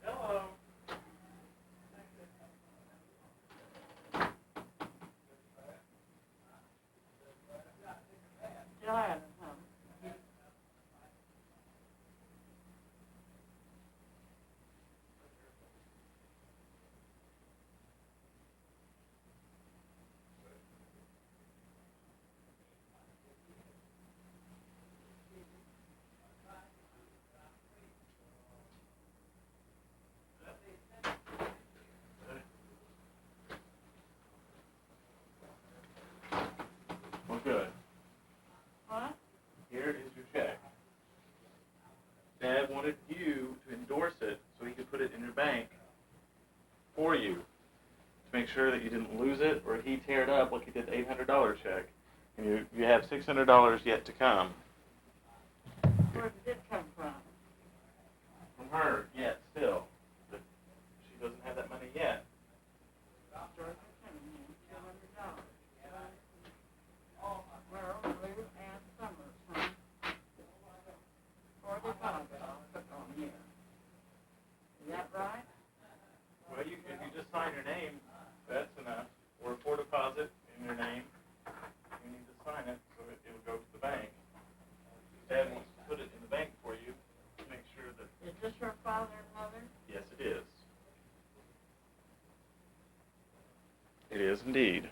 Hello. sure that you didn't lose it or he tear it up like he did the $800 check. And you have $600 yet to come. Where did it come from? From her, yet, still. But she doesn't have that money yet. Georgia Cunningham, $200. Merle, Blue, and Summers, huh? 45 I'll put on here. Is that right? Well, if you just sign your name, that's enough. Or for deposit in your name, you need to sign it so it will go to the bank. Dad wants to put it in the bank for you to make sure that. Is this your father and mother? Yes, it is. It is indeed.